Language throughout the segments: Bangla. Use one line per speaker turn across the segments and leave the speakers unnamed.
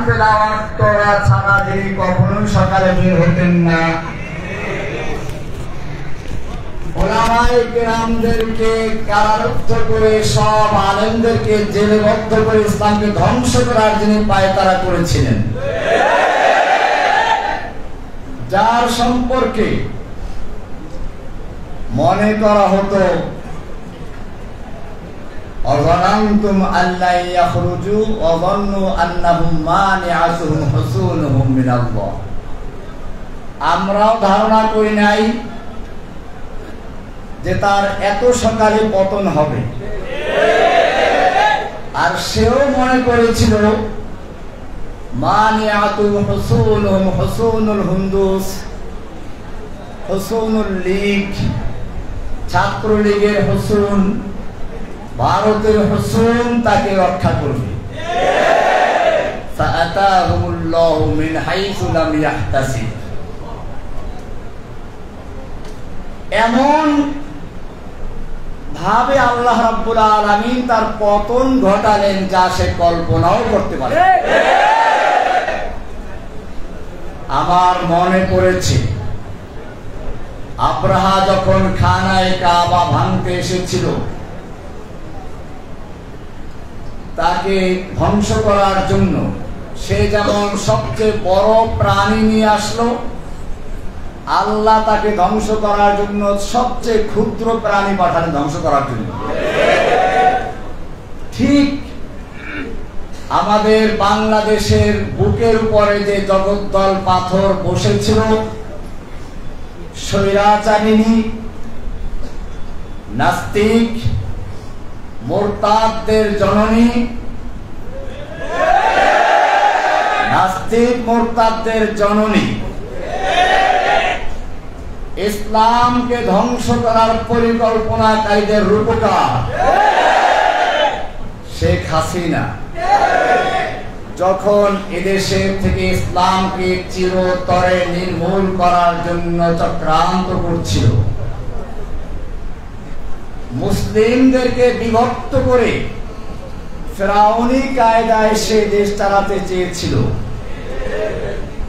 তেলাওয়াত করা ছাড়া তিনি কখনোই সকালে বের হতেন না। উলামায়ে কেরামদেরকে কারারুদ্ধ করে, সব আলেমদেরকে জেলেবদ্ধ করে ইসলামকে ধ্বংস করার যিনি পায়তারা করেছিলেন, যার সম্পর্কে মনে করা হতো অযনান্তুম আল্লা ইয়াখরুজু ওয়া যান্নু আন্নাহুম মানিআতুহুম হুসুনুহুম মিনাল্লাহ, আমরাও ধারণা করি নাই যে তার এত সকালে পতন হবে, আর সেও মনে করেছিল মানিআতুহুম হুসুনুহুম, হুসুনুল হুন্দুস, হুসুনুল লীগ, ছাত্রলীগের হুসুন, ভারতের হুসুন তাকে রক্ষা করবে। ফাআতাহুমুল্লাহু মিন হাইসু লাম ইয়াহতাসিব, এমন ভাবে আল্লাহ রাব্বুল আলামিন তার পতন ঘটালেন যা সে কল্পনাও করতে পারে। আমার মনে পড়েছে আব্রাহা যখন খানায়ে কাবা ভাঙতে এসেছিল, তাকে ধ্বংস করার জন্য সে যেমন সবচেয়ে বড় প্রাণী নিয়ে আসলো, আল্লাহ তাকে ধ্বংস করার জন্য সবচেয়ে ক্ষুদ্র প্রাণী পাঠালেন ধ্বংস করার জন্য। ঠিক আমাদের বাংলাদেশের বুকের উপরে যে জগদ্দল পাথর বসেছিল, স্বৈরাচারিণী নাস্তিক মুরতাদদের জননী, নাস্তিক মুরতাদদের জননী, ইসলামকে ধ্বংস করার পরিকল্পনাকারীদের রূপকার শেখ হাসিনা যখন এদেশের থেকে ইসলামকে চিরতরে নির্মূল করার জন্য চক্রান্ত করছিল, মুসলিমদেরকে বিভক্ত করে ফেরাউনি কায়দায় সে দেশ চালাতে চেয়েছিল।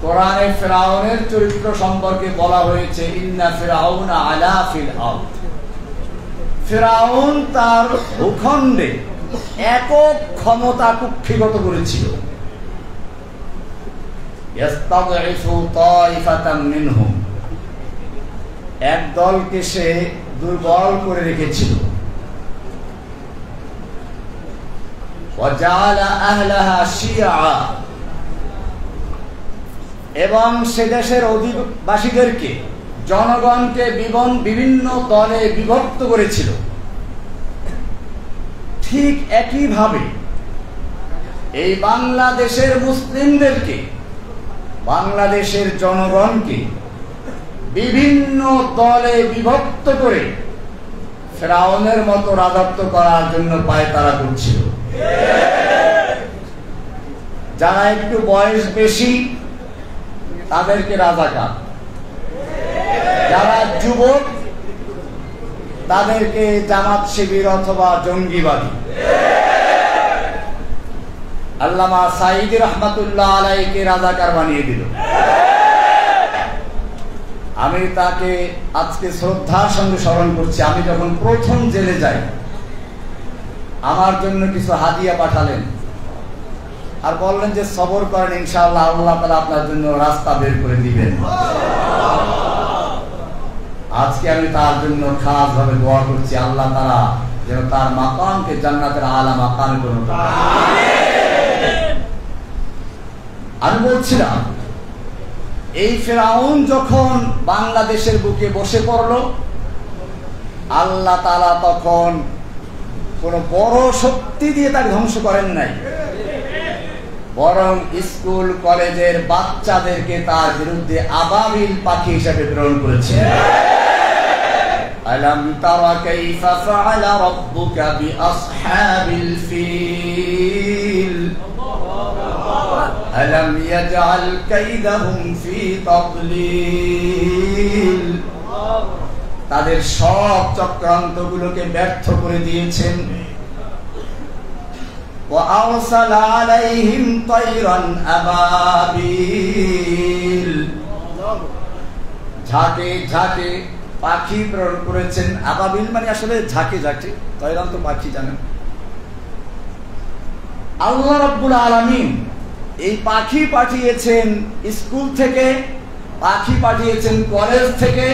কোরআনে ফেরাউনের চরিত্র সম্পর্কে বলা হয়েছে ইন্না ফিরাউনা আলা ফিল আরদ, ফেরাউন তার ভূখণ্ডে একক ক্ষমতা কুক্ষিগত করেছিল। ইস্তাদঈফু তাইফাতাম মিনহুম, এক দলকে সে দুর্বল করে রেখেছিল। ওয়া জাআলা আহলাহা শিয়া, এবং সে দেশের অধিবাসীদেরকে, জনগণকে বিভিন্ন দলে বিভক্ত করেছিল। ঠিক একইভাবে এই বাংলাদেশের মুসলিমদেরকে, বাংলাদেশের জনগণকে বিভিন্ন দলে বিভক্ত করে ফেরাউনের মতো রাজত্ব করার জন্য পায়তারা করছিল। যারা একটু বয়স বেশি তাদেরকে রাজাকার, যারা যুবক তাদেরকে জামাত শিবির অথবা জঙ্গিবাদী। আল্লামা সাঈদী রহমাতুল্লাহ আলাইহিকে রাজাকার বানিয়ে দিল। আমি তাকে আজকে শ্রদ্ধার সঙ্গে স্মরণ করছি। আমি যখন প্রথম জেলে যাই, আমার জন্য কিছু হাদিয়া পাঠালেন আর বললেন যে সবর করেন, ইনশাআল্লাহ আল্লাহ তাআলা আপনার জন্য রাস্তা বের করে দিবেন। আজকে আমি তার জন্য খাস ভাবে দোয়া করছি, আল্লাহ তাআলা যেন তার মাকামকে জান্নাতের আলা মাকামে পরিণত করেন। আমি বলছিলাম, এই ফেরাউন যখন বাংলাদেশের বুকে বসে পড়ল, আল্লাহ তাআলা তখন কোন বড় শক্তি দিয়ে তাকে ধ্বংস করেন নাই, বরং স্কুল কলেজের বাচ্চাদেরকে তার বিরুদ্ধে আবাবিল পাখি হিসেবে প্রেরণ করেছে। আলাম তারা কাইফা ফাআলা রাব্বুকা বিআসহাবিল ফিল আলাম ইয়াজআল কাইদাহুম ফি তাদলিল, তাদের সব চক্রান্তগুলোকে ব্যর্থ করে দিয়েছেন। وأرسل عليهم طيرا أبابيل ঝাঁকে ঝাঁকে পাখি প্রেরণ করেছেন। আবাবিল মানে আসলে ঝাঁকে ঝাঁকে, তয়রান তো পাখি জানেন। আল্লাহ রাব্বুল আলামিন এই পাখি পাঠিয়েছেন স্কুল থেকে, পাখি পাঠিয়েছেন কলেজ থেকে,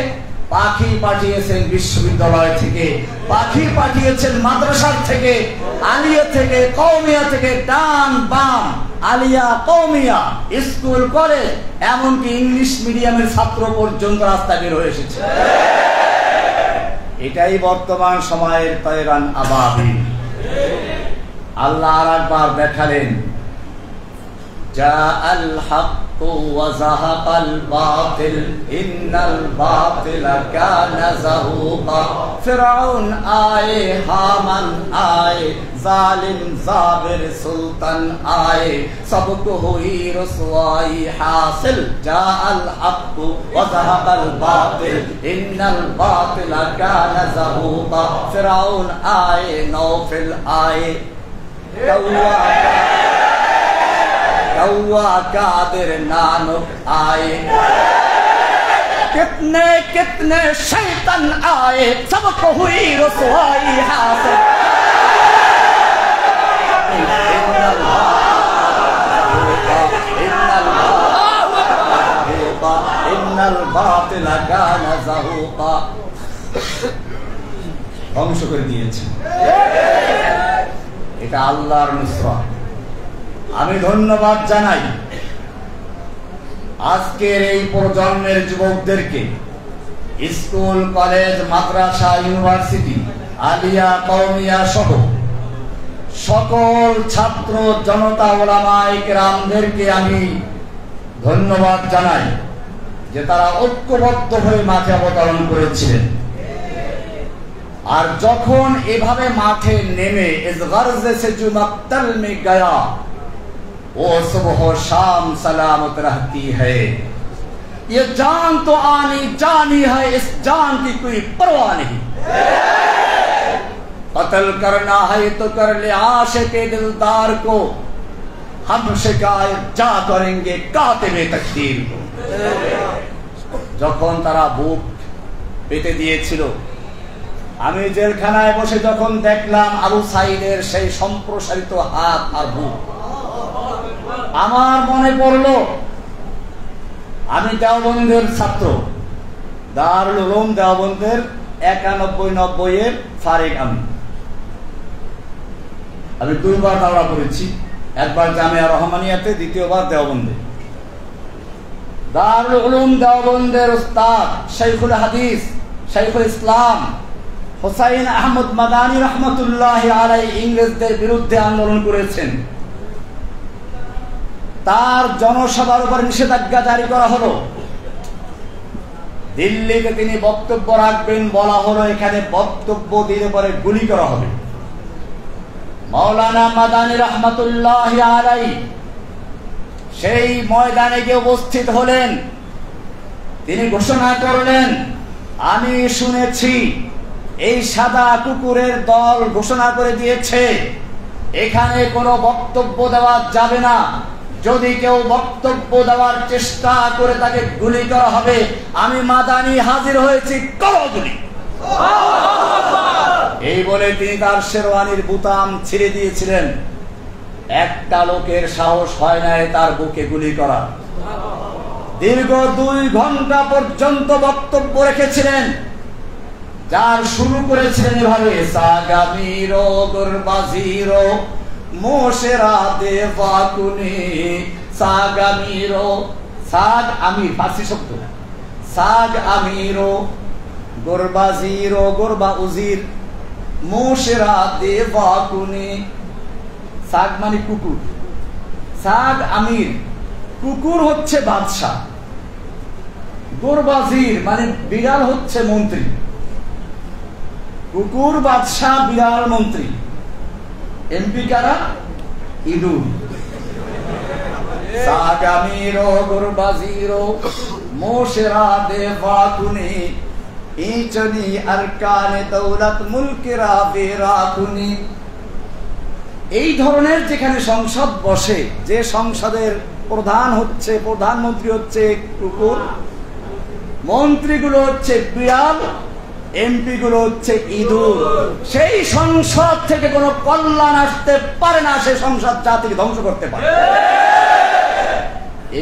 পাখি পাঠিয়েছেন বিশ্ববিদ্যালয় থেকে, পাখি পাঠিয়েছেন মাদ্রাসা থেকে, আলিয়া থেকে, কওমিয়া থেকে, ডান বাম, আলিয়া, কওমিয়া, স্কুল, কলেজ, এমনকি ইংলিশ মিডিয়ামের ছাত্র পর্যন্ত রাস্তা বের হয়ে এসেছে। এটাই বর্তমান সময়ের তয়রান আবাবিল। আল্লাহ আরেকবার দেখালেন, জাআল হাক্কু ওয়া যাহাকাল বাতিল ইন্নাল বাতিলা কানা যাহুকা। ফিরআউন আয়ে, হামান আয়ে, জালিম জাবির সুলতান আয়ে, সবকো হুই রসওয়াই হাসিল। জাআল হাক্কু ওয়া যাহাকাল বাতিল ইন্নাল বাতিলা কানা যাহুকা। ফিরআউন আয়ে, নওফল আয়ে, कादिर नानक आए, कितने कितने शैतान आए, सबको हुई रसवाई हासिल। इन्नल बातिल काना ज़हूक़ा। ধ্বংস করে দিয়েছে। এটা আল্লাহর নুসরাত। আমি ধন্যবাদ জানাই আজকের এই প্রজন্মের যুবকদেরকে, স্কুল, কলেজ, মাদ্রাসা, ইউনিভার্সিটি, আলিয়া, কওমিয়া সহ সকল ছাত্র জনতা, ওলামায়ে কেরামদেরকে আমি ধন্যবাদ জানাই যে তারা ঐক্যবদ্ধ হয়ে মাঠে অবতরণ করেছিলেন। আর যখন এভাবে মাঠে নেমে ইস গর্জে সে জো মক্তল মে গয়া वो सुबह शाम सलामत रहती है, ये जान तो आनी जानी है, इस जान की कोई परवाह नहीं। कत्ल करना है तो कर ले आशिक़े दिलदार को, हम शिकायत जा करेंगे कातिबे तकदीर को। যখন তারা বুক পেতে দিয়েছিল, আমি জেলখানায় বসে যখন দেখলাম আবু সাইদের সেই সম্প্রসারিত হাত আর বুক, আমার মনে পড়লো আমি দেওবন্দের ছাত্র, দারুল উলুম দেওবন্দের 91-90 এর ফারিক। আমি দুইবার দাওরা করেছি, একবার জামিয়া রহমানিয়াতে, দ্বিতীয়বার দেওবন্দে। দারুল উলুম দেওবন্দের উস্তাদ শাইখুল হাদিস, শাইখুল ইসলাম হুসাইন আহমদ মাদানী রহমতুল্লাহি আলাইহি ইংরেজদের বিরুদ্ধে আন্দোলন করেছেন। তার জনসভার উপর নিষেধাজ্ঞা জারি করা হলো। দিল্লিতে তিনি বক্তব্য রাখবেন, বলা হলো এখানে বক্তব্য দিলে পরে গুলি করা হবে। মাওলানা মাদানী রহমতুল্লাহি আলাইহি সেই ময়দানে গিয়ে উপস্থিত হলেন। তিনি ঘোষণা করলেন, আমি শুনেছি এই সাদা কুকুরের দল ঘোষণা করে দিয়েছে এখানে কোনো বক্তব্য দেওয়া যাবে না, যদি কেউ বক্তব্য দেওয়ার চেষ্টা করে তাকে গুলি করা হবে। আমি মাদানী হাজির হয়েছি, করো গুলি। এই বলে তিনি তার শেরওয়ানির বুতাম ছিঁড়ে দিয়েছিলেন। একটা লোকের সাহস হয় নাই তার বুকে গুলি করা। দীর্ঘ 2 ঘন্টা পর্যন্ত বক্তব্য রেখেছিলেন, যার শুরু করেছিলেন এভাবে, সাগামিরো গুরবাজিরো মোশেরা দেবাকুনি। সাগামিরো, সাগ আমির ফার্সি শব্দ, সাগ আমিরো গুরবাজিরো, গুরবা উজির, মোশেরা দেবাকুনি। সাগ মানে কুকুর, সাগ আমির, কুকুর হচ্ছে বাদশাহ, গুরবাজির মানে বিড়াল হচ্ছে মন্ত্রী। কুকুর বাদশাহ, বিড়াল মন্ত্রী। এমপি কারা? ইঁদুর। সাগামিরো গুরবাজিরো মোশেরা দেবাকুনি, ইচনি আরকানে দৌলত মুলকেরা বেরাকুনি। এই ধরনের যেখানে সংসদ বসে, যে সংসদের প্রধানমন্ত্রী হচ্ছে কুকুর, মন্ত্রীগুলো হচ্ছে বিড়াল, এমপি গুলো হচ্ছে ইঁদুর, সেই সংসদ থেকে কোনো কল্যাণ আসতে পারে না, সেই সংসদ জাতিকে ধ্বংস করতে পারে।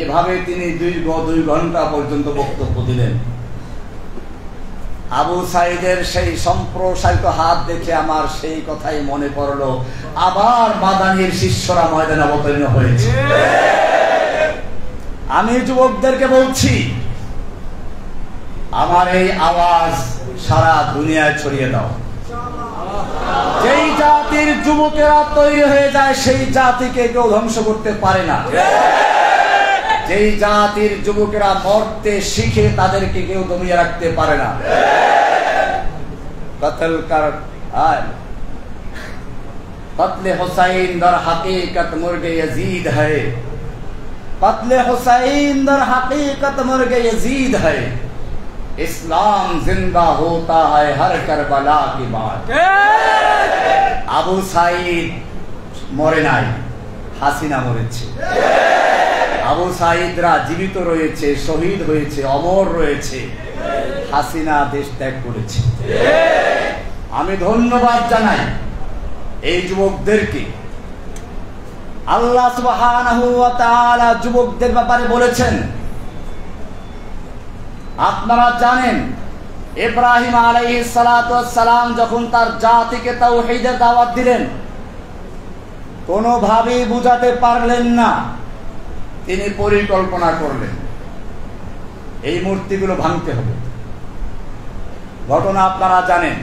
এভাবে তিনি দীর্ঘ 2 ঘন্টা পর্যন্ত বক্তব্য দিলেন। আবু সাইদের সেই সম্প্রসারিত হাত দেখে আমার সেই কথাই মনে পড়লো, আবার মাদানির শিষ্যরা ময়দানে অবতীর্ণ হয়েছে। আমি যুবকদেরকে বলছি, আমার এই আওয়াজ সারা দুনিয়ায় ছড়িয়ে দাও। যেই জাতির যুবকেরা তৈরি হয়ে যায়, সেই জাতিকে কেউ ধ্বংস করতে পারে না। যেই জাতির যুবকেরা মরতে শিখে, তাদেরকে কেউ দমিয়ে রাখতে পারে না। কতলে হুসাইন দর হकीकत মুরগে यजीद है, कत्ले हुसैन दर हकीकत मुर्गे यजीद है, इस्लाम जिंदा होता है हर करबला की बात। আবু সাইদ মরে নাই, হাসিনা মরেছে। আবু সাইদরা জীবিত রয়েছে, শহীদ হয়েছে, অমর রয়েছে। হাসিনা দেশ ত্যাগ করেছে। আমি ধন্যবাদ জানাই এই যুবকদেরকে। আল্লাহ সুবহানাহু ওয়া তাআলা যুবকদের ব্যাপারে বলেছেন, আপনারা জানেন ইব্রাহিম আলাইহিস সালাতু ওয়াস সালাম যখন তার জাতিকে তাওহীদের দাওয়াত দিলেন, কোনোভাবেই বুঝাতে পারলেন না। তিনি পরিকল্পনা করলেন এই মূর্তিগুলো ভাঙতে হবে। ঘটনা আপনারা জানেন,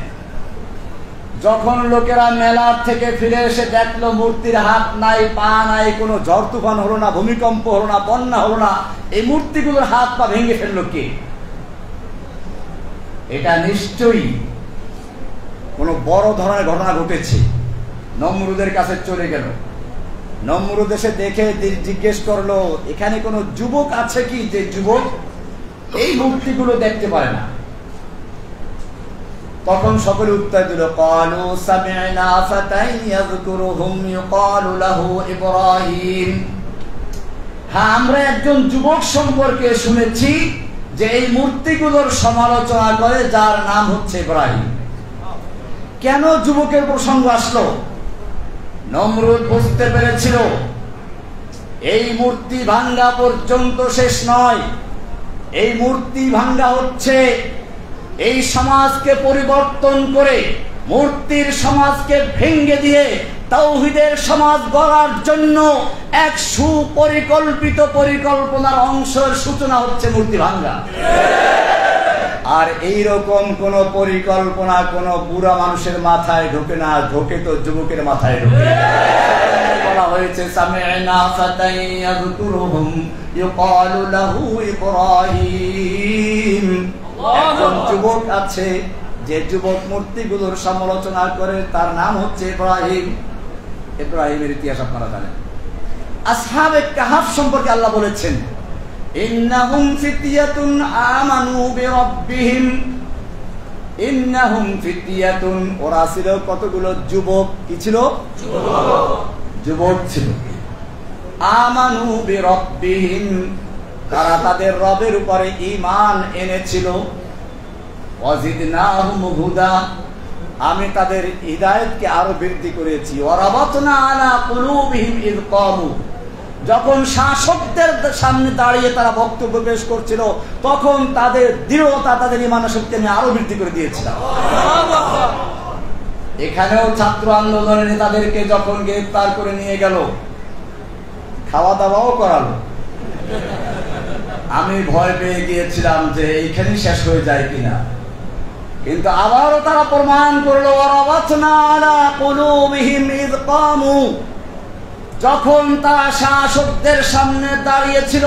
যখন লোকেরা মেলার থেকে ফিরে এসে দেখলো মূর্তির হাত নাই, পা নাই, কোনো ঝড় তুফান হলো না, ভূমিকম্প হলো না, বন্যা হলো না, এই মূর্তিগুলোর হাত পা ভেঙে ফেললো কে? এটা নিশ্চয়ই কোনো বড় ধরনের ঘটনা ঘটেছে। নমরুদের কাছে চলে গেল। নমরুদ এসে দেখে জিজ্ঞেস করলো, এখানে কোনো যুবক আছে কি যে যুবক এই মূর্তিগুলো দেখতে পারে না? তখন সকলে উত্তর দিল, ক্বালু সামি'না ফাতান ইয়াযকুরুহুম ইউকালু লাহু ইব্রাহিম। হ্যাঁ, আমরা একজন যুবক সম্পর্কে শুনেছি যে এই মূর্তিগুলোর সমালোচনা করে, যার নাম হচ্ছে ইব্রাহিম। কেন যুবকের প্রসঙ্গ আসলো? নমরুদ বুঝতে পেরেছিল এই মূর্তি ভাঙ্গা পর্যন্ত শেষ নয়। এই মূর্তি ভাঙ্গা হচ্ছে এই সমাজকে পরিবর্তন করে, মূর্তির সমাজকে ভেঙে দিয়ে তাওহীদের সমাজ গড়ার জন্য এক সুপরিকল্পিত পরিকল্পনার অংশের সূচনা হচ্ছে মূর্তি ভাঙ্গা। আর এইরকম কোন পরিকল্পনা কোন বুড়া মানুষের মাথায় ঢোকে না, ঢোকে তো যুবকের মাথায় ঢোকে। বলা হয়েছে সামি'না ফাতান ইয়াযকুরুহুম ইউকালু লাহু ইব্রাহিম। একজন যুবক আছে যে যুবক মূর্তিগুলোর সমালোচনা করে, তার নাম হচ্ছে ইব্রাহিম। ইব্রাহিমের ইতিহাস আপনারা জানেন। আসহাবে কাহাফ সম্পর্কে আল্লাহ বলেছেন, ইন্নাহুম ফিতয়াতুন আমানু বিরাব্বিহিম। ইন্নাহুম ফিতয়াতুন, ওরা ছিল কতগুলো যুবক। কি ছিল? যুবক ছিল। আমানু বিরাব্বিহিম, তারা তাদের রবের উপরে ঈমান এনেছিল। ওয়াজিদনাহুম হুদা, আমি তাদের হিদায়াতকে আরো বৃদ্ধি করেছি। ওয়ারাবাতনা আলা কুলুবিহিম ইয ক্বামু, যখন শাসকদের সামনে দাঁড়িয়ে তারা বক্তব্য পেশ করছিল, তখন তাদের দৃঢ়তা, তাদের ঈমানের শক্তি আমি আরো বৃদ্ধি করে দিয়েছিলাম। এখানেও ছাত্র আন্দোলনের নেতাদেরকে যখন গ্রেফতার করে নিয়ে গেল, খাওয়া দাওয়াও করালো। আমি ভয় পেয়ে গিয়েছিলাম যে এইখানেই শেষ হয়ে যায় কিনা, কিন্তু আবারও তারা প্রমাণ করলো, ওয়ারাবাতনা আলা কুলুবিহিম ইয ক্বামু, যখন তারা শাসকদের সামনে দাঁড়িয়েছিল,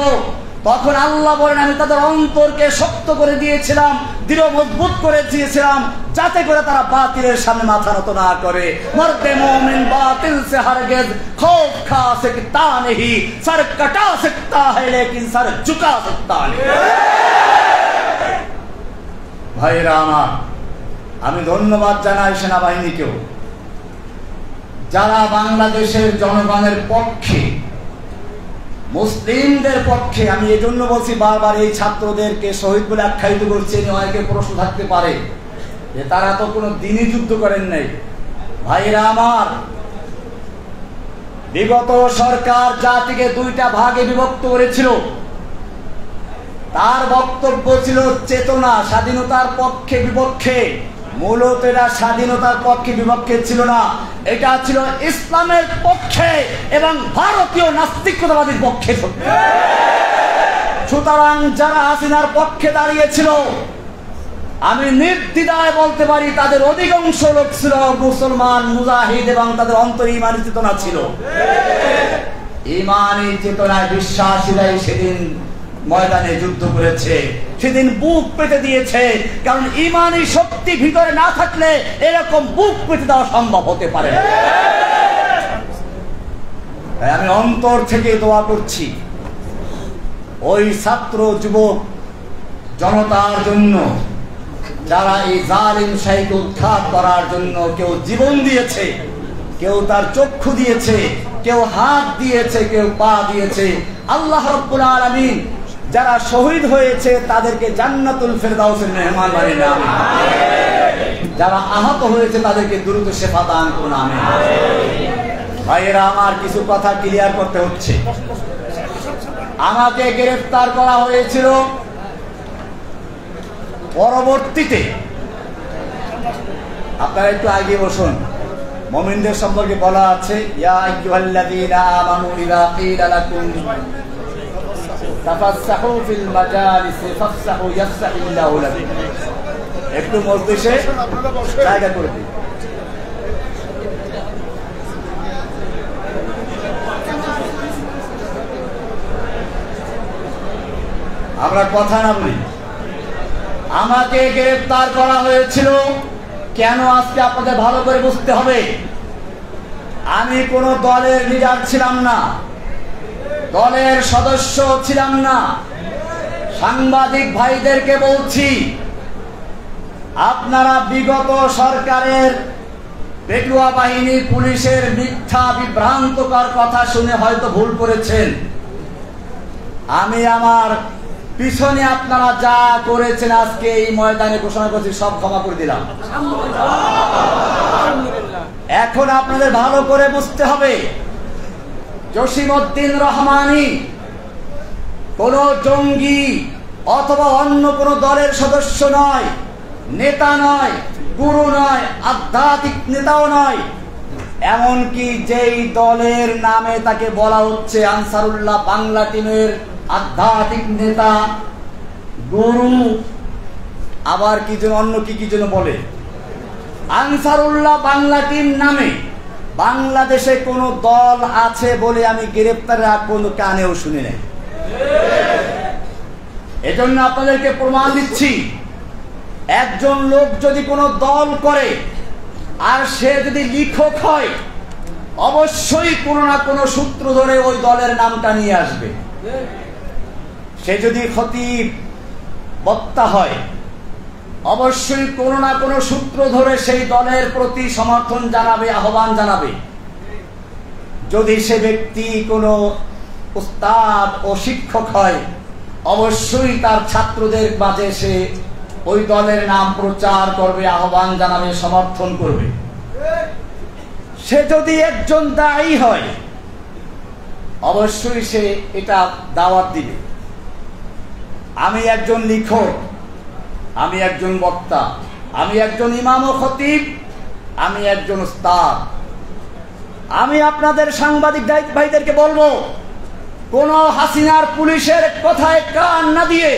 তখন আল্লাহ বলেন আমি তাদের অন্তরকে শক্ত করে দিয়েছিলাম, দৃঢ় মজবুত করে দিয়েছিলাম, যাতে করে তারা বাতিলের সামনে মাথা নত না করে। মর্দে মুমিন বাতিল সে হরগিজ খৌফ খা सकता नहीं, सर कटा सकता है लेकिन सर झुका सकता नहीं। ভাইরা আমার, আমি ধন্যবাদ জানাই সেনাবাহিনীকেও। যারা বাংলাদেশের জনগণের পক্ষে, মুসলিমদের পক্ষে, আমি এই জন্য বলছি বারবার এই ছাত্রদেরকে শহীদ বলে আখ্যায়িত করছে, অনেকে প্রশ্ন থাকতে পারে যে তারা তো কোনো দিনই যুদ্ধ করেন নাই। ভাইরা আমার, বিগত সরকার জাতিকে দুইটা ভাগে বিভক্ত করেছিল। তার বক্তব্য ছিল চেতনা স্বাধীনতার পক্ষে বিপক্ষে। মূলত এটা স্বাধীনতার পক্ষে বিপক্ষে ছিল না, এটা ছিল ইসলামের পক্ষে এবং ভারতীয় নাস্তিকতাবাদীর পক্ষে। সুতরাং যারা হাসিনার পক্ষে দাঁড়িয়েছিল, আমি নির্দ্বিধায় বলতে পারি তাদের অধিকাংশ লোক ছিল মুসলমান, মুজাহিদ, এবং তাদের অন্তরে ইমানি চেতনা ছিল। ইমানি চেতনায় বিশ্বাসীরাই সেদিন ময়দানে যুদ্ধ করেছে, সেদিন বুক পেতে দিয়েছে। কারণ ইমানি শক্তি ভিতরে না থাকলে এরকম বুক পেতে দেওয়া সম্ভব হতে পারে না। তাই আমি অন্তর থেকে দোয়া করছি ওই ছাত্র যুবক জনতার জন্য, যারা এই জালিম শাহীকে উৎখাত করার জন্য কেউ জীবন দিয়েছে, কেউ তার চক্ষু দিয়েছে, কেউ হাত দিয়েছে, কেউ পা দিয়েছে। আল্লাহ রাব্বুল আলামিন যারা শহীদ হয়েছে তাদেরকে জান্নাতুল ফেরদাউসের মেহমান বানিয়ে নেন। যারা আহত হয়েছে তাদেরকে দ্রুত শিফা দান করুন, আমিন। ভাইয়েরা আমার, কিছু কথা ক্লিয়ার করতে হচ্ছে। আমাকে গ্রেফতার করা হয়েছিল, পরবর্তীতে আপনারা একটু আগে বসুন, মুমিনদের সম্পর্কে বলা আছে ইয়া আইয়ুহাল্লাযীনা আমানু ইযা ক্বিলা লাকুম তাফাসসাহু ফিল মাজালিসি ফাফসাহু ইয়াফসাহিল্লাহু লাকুম। একটু মজলিসে জায়গা করে দিন। আমরা কথা না বলি। আমাকে গ্রেফতার করা হয়েছিল কেন, আজকে আপনাদের ভালো করে বুঝতে হবে। আমি কোন দলের লিডার ছিলাম না, দলের সদস্য ছিলাম না। সাংবাদিক ভাইদেরকে বলছি, আপনারা বিগত সরকারের পেটুয়া বাহিনী, পুলিশের মিথ্যা বিভ্রান্তকর কথা শুনে হয়তো ভুল করেছেন। আমি আমার পিছনে আপনারা যা করেছেন আজকে এই ময়দানে ঘোষণা করছি, সব ক্ষমা করে দিলাম। এখন আপনাদের ভালো করে বুঝতে হবে, জসিমউদ্দিন রহমানী কোন জঙ্গি অথবা অন্য কোন দলের সদস্য নয়, নেতা নয়, গুরু নয়, আধ্যাত্মিক নেতাও নয়। এমনকি যেই দলের নামে তাকে বলা হচ্ছে আনসারুল্লাহ বাংলা টিমের আধ্যাত্মিক নেতা, গুরু, আবার কি যেন অন্য কি যেন বলে, আনসারুল্লাহ বাংলা টিম নামে বাংলাদেশে কোন দল আছে বলে আমি গ্রেফতারের আগ পর্যন্ত কানেও শুনি নাই। এজন্য আপনাদেরকে প্রমাণ দিচ্ছি, একজন লোক যদি কোনো দল করে আর সে যদি লেখক হয়, অবশ্যই কোনো না কোনো সূত্র ধরে ওই দলের নামটা নিয়ে আসবে। সে যদি খতিব, বক্তা হয়, অবশ্যই কোনো না কোনো সূত্র ধরে সেই দলের প্রতি সমর্থন জানাবে, আহ্বান জানাবে। যদি সে ব্যক্তি কোনো উস্তাদ ও শিক্ষক হয়, অবশ্যই তার ছাত্রদের মাঝে সে ওই দলের নাম প্রচার করবে, আহ্বান জানাবে, সমর্থন করবে। সে যদি একজন দায়ী হয়, অবশ্যই সে এটা দাওয়াত দিবে। আমি একজন লেখক, আমি একজন বক্তা, আমি একজন ইমাম ও খতিব, আমি একজন উস্তাদ। আমি আপনাদের সাংবাদিক ভাইদেরকে বলবো, কোন হাসিনার পুলিশের কথায় কান না দিয়ে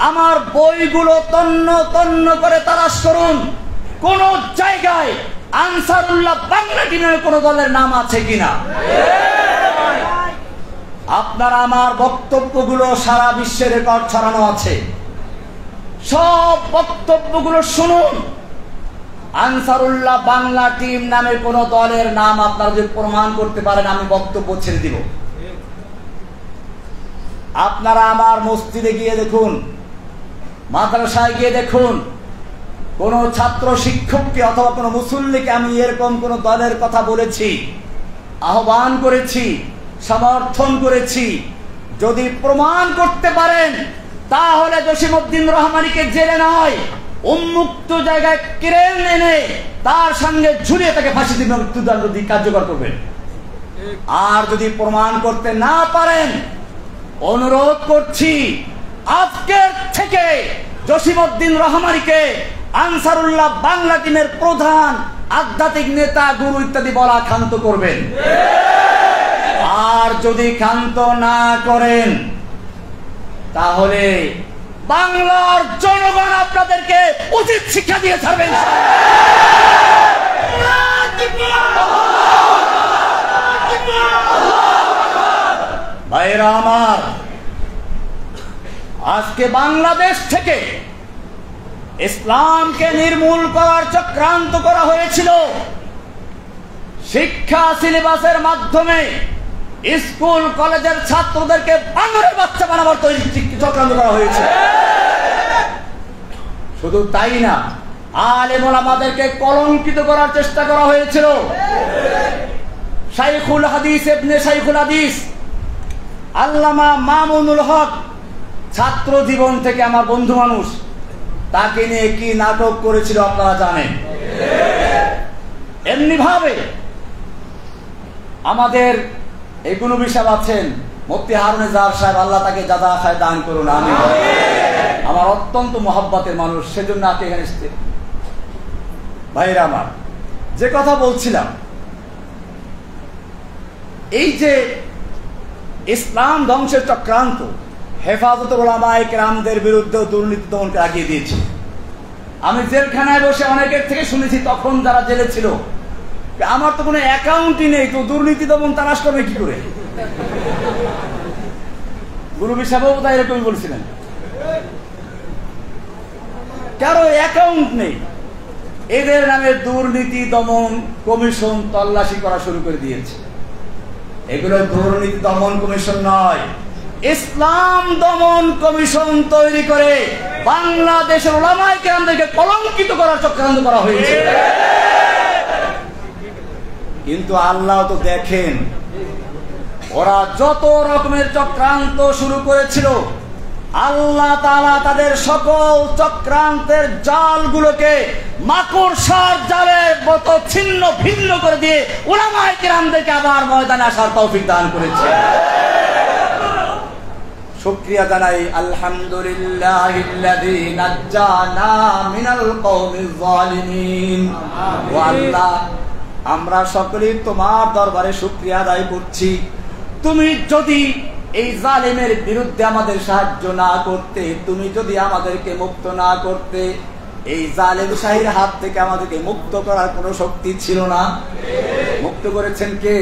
আমার বইগুলো তন্ন তন্ন করে তালাশ করুন, কোন জায়গায় আনসারুল্লাহ বাংলা টিমের কোন দলের নাম আছে কিনা। আপনারা আমার বক্তব্যগুলো সারা বিশ্বের রেকর্ড ছড়ানো আছে, সব বক্তব্যগুলো শুনুন। আনসারুল্লাহ বাংলা টিম নামে কোন দলের নাম আপনারা যদি প্রমাণ করতে পারেন, আমি বক্তব্য ছেড়ে দিব। আপনারা আমার মসজিদে গিয়ে দেখুন, মাদ্রাসায় গিয়ে দেখুন, কোন ছাত্র শিক্ষককে অথবা কোন মুসল্লিকে আমি এরকম কোন দলের কথা বলেছি, আহ্বান করেছি, সমর্থন করেছি, যদি প্রমাণ করতে পারেন তাহলে জসিমউদ্দিন রহমানীকে জেলে নয়, উন্মুক্ত জায়গায় ক্রেন এনে তার সঙ্গে ঝুলিয়ে তাকে ফাঁসি দিবেন, মৃত্যুদণ্ড কার্যকর করবেন। আর যদি প্রমাণ করতে না পারেন, অনুরোধ করছি আজকের থেকে জসিমউদ্দিন রহমানীকে আনসারুল্লাহ বাংলা টিমের প্রধান, আধ্যাত্মিক নেতা, গুরু ইত্যাদি বলা ক্ষান্ত করবেন। আর যদি ক্ষান্ত না করেন তাহলে বাংলার জনগণ আপনাদেরকে উচিত শিক্ষা দিয়ে ছাড়বেন। ভাইরা আমার, আজকে বাংলাদেশ থেকে ইসলামকে নির্মূল করার চক্রান্ত করা হয়েছিল। শিক্ষা সিলেবাসের মাধ্যমে স্কুল কলেজের ছাত্রদেরকে বাংলার বাচ্চা বানাবার চক্রান্ত করা হয়েছে। শুধু তাই না, আলেম ওলামাদেরকে কলঙ্কিত করার চেষ্টা করা হয়েছিল। শাইখুল হাদিস ইবনে শাইখুল হাদিস আল্লামা মামুনুল হক, ছাত্র জীবন থেকে আমার বন্ধু মানুষ, তাকে নিয়ে কি নাটক করেছিল আপনারা জানেন। এমনি ভাবে আমাদের এই গুণবী সাহেব আছেন, মুফতি হারুন জাহার সাহেব, আল্লাহ তাকে জাযা খায় দান করুন, আমিন। আমার অত্যন্ত মহব্বতের মানুষ, সেজন্য আপনি এখানে এসেছেন। ভাইরা আমার, যে কথা বলছিলাম, এই যে ইসলাম ধ্বংসের চক্রান্ত, হেফাজতুল উলামায়ে কেরামদের বিরুদ্ধে দুর্নীতি দমনকে আগিয়ে দিয়েছে। আমি জেলখানায় বসে অনেকের থেকে শুনেছি, তখন যারা জেলে ছিল, আমার তো কোনো অ্যাকাউন্টই নেই, তো দুর্নীতি দমন তালাশ করবে কি করে? গুরুবী সাহেবও তাই এরকমই বলছিলেন, কারো অ্যাকাউন্ট নেই। এদের নামে দুর্নীতি দমন কমিশন তল্লাশি করা শুরু করে দিয়েছে। এগুলো দুর্নীতি দমন কমিশন নয়, ইসলাম দমন কমিশন তৈরি করে বাংলাদেশের উলামায়ে কেরামদেরকে কলঙ্কিত করার চক্রান্ত করা হয়েছে। কিন্তু আল্লাহ তো দেখেন, ওরা যত রকমের চক্রান্ত শুরু করেছিল, আল্লাহ তাআলা তাদের সকল চক্রান্তের জালগুলোকে মাকড়সার জালের মতো ছিন্ন ভিন্ন করে দিয়ে উলামায়ে কেরামদেরকে আবার ময়দানে আসার তৌফিক দান করেছে। শুকরিয়া জানাই আলহামদুলিল্লাহিল্লাযী নাজ্জানা মিনাল কওমিজ জালিমিন। ও আল্লাহ, আমরা সকলেই তোমার দরবারে শুকরিয়া আদায় করছি। তুমি যদি এই জালেমের বিরুদ্ধে আমাদের সাহায্য না করতে, তুমি যদি আমাদেরকে মুক্ত না করতে, এই জালেম শাহীর হাত থেকে আমাদেরকে মুক্ত করার কোনো শক্তি ছিল না। মুক্ত করেছেন কে?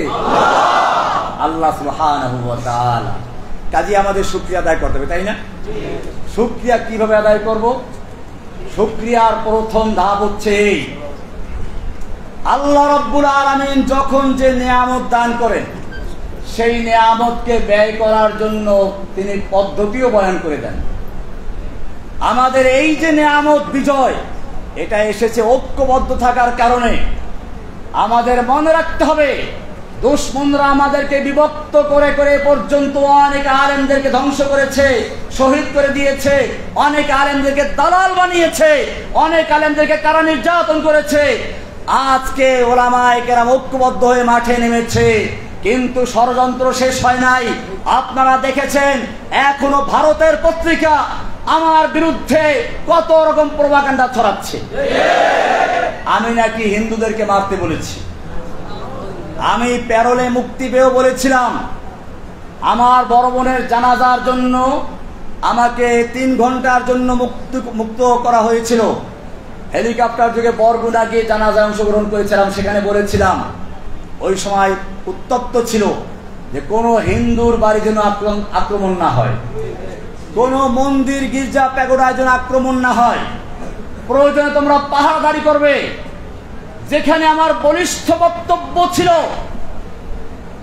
আল্লাহ সুবহানাহু ওয়া তাআলা। কাজে আমাদের শুকরিয়া আদায় করতে হবে, তাই না? শুকরিয়া কিভাবে আদায় করব? শুকরিয়ার প্রথম ধাপ হচ্ছে এই, আল্লাহ রাব্বুল আলামিন যখন যে নিয়ামত দান করেন, সেই নিয়ামতকে ব্যয় করার জন্য তিনি পদ্ধতিও বয়ান করে দেন। আমাদের এই যে নিয়ামত বিজয়, এটা এসেছে ঐক্যবদ্ধ থাকার কারণে। আমাদের মনে রাখতে হবে, দুশমনরা আমাদেরকে বিভক্ত করে করে পর্যন্ত অনেক আলেমদেরকে ধ্বংস করেছে, শহীদ করে দিয়েছে, অনেক আলেমদেরকে দালাল বানিয়েছে, অনেক আলেমদেরকে কারা নির্যাতন করেছে। আজকে উলামায়ে কেরাম ঐক্যবদ্ধ হয়ে মাঠে নেমেছে, কিন্তু ষড়যন্ত্র শেষ হয় নাই। আপনারা দেখেছেন, এখনো ভারতের পত্রিকা আমার বিরুদ্ধে কত রকম প্রোপাগান্ডা ছড়াচ্ছে। আমি নাকি হিন্দুদেরকে মারতে বলেছি, আমি প্যারোলে মুক্তি পেয়েও বলেছিলাম। আমার বড় বোনের জানাজার জন্য আমাকে 3 ঘন্টার জন্য মুক্ত করা হয়েছিল। হেলিকপ্টার যোগে বরগুনা গিয়ে জানাজায় অংশগ্রহণ করেছিলাম। সেখানে বলেছিলাম, ওই সময় উত্তপ্ত ছিল যে কোনো হিন্দুর বাড়ি যেন আক্রমণ না হয়, কোনো মন্দির গির্জা প্যাগোডায় যেন আক্রমণ না হয়, প্রয়োজনে তোমরা পাহারাদারি করবে। যেখানে আমার বলিষ্ঠ বক্তব্য ছিল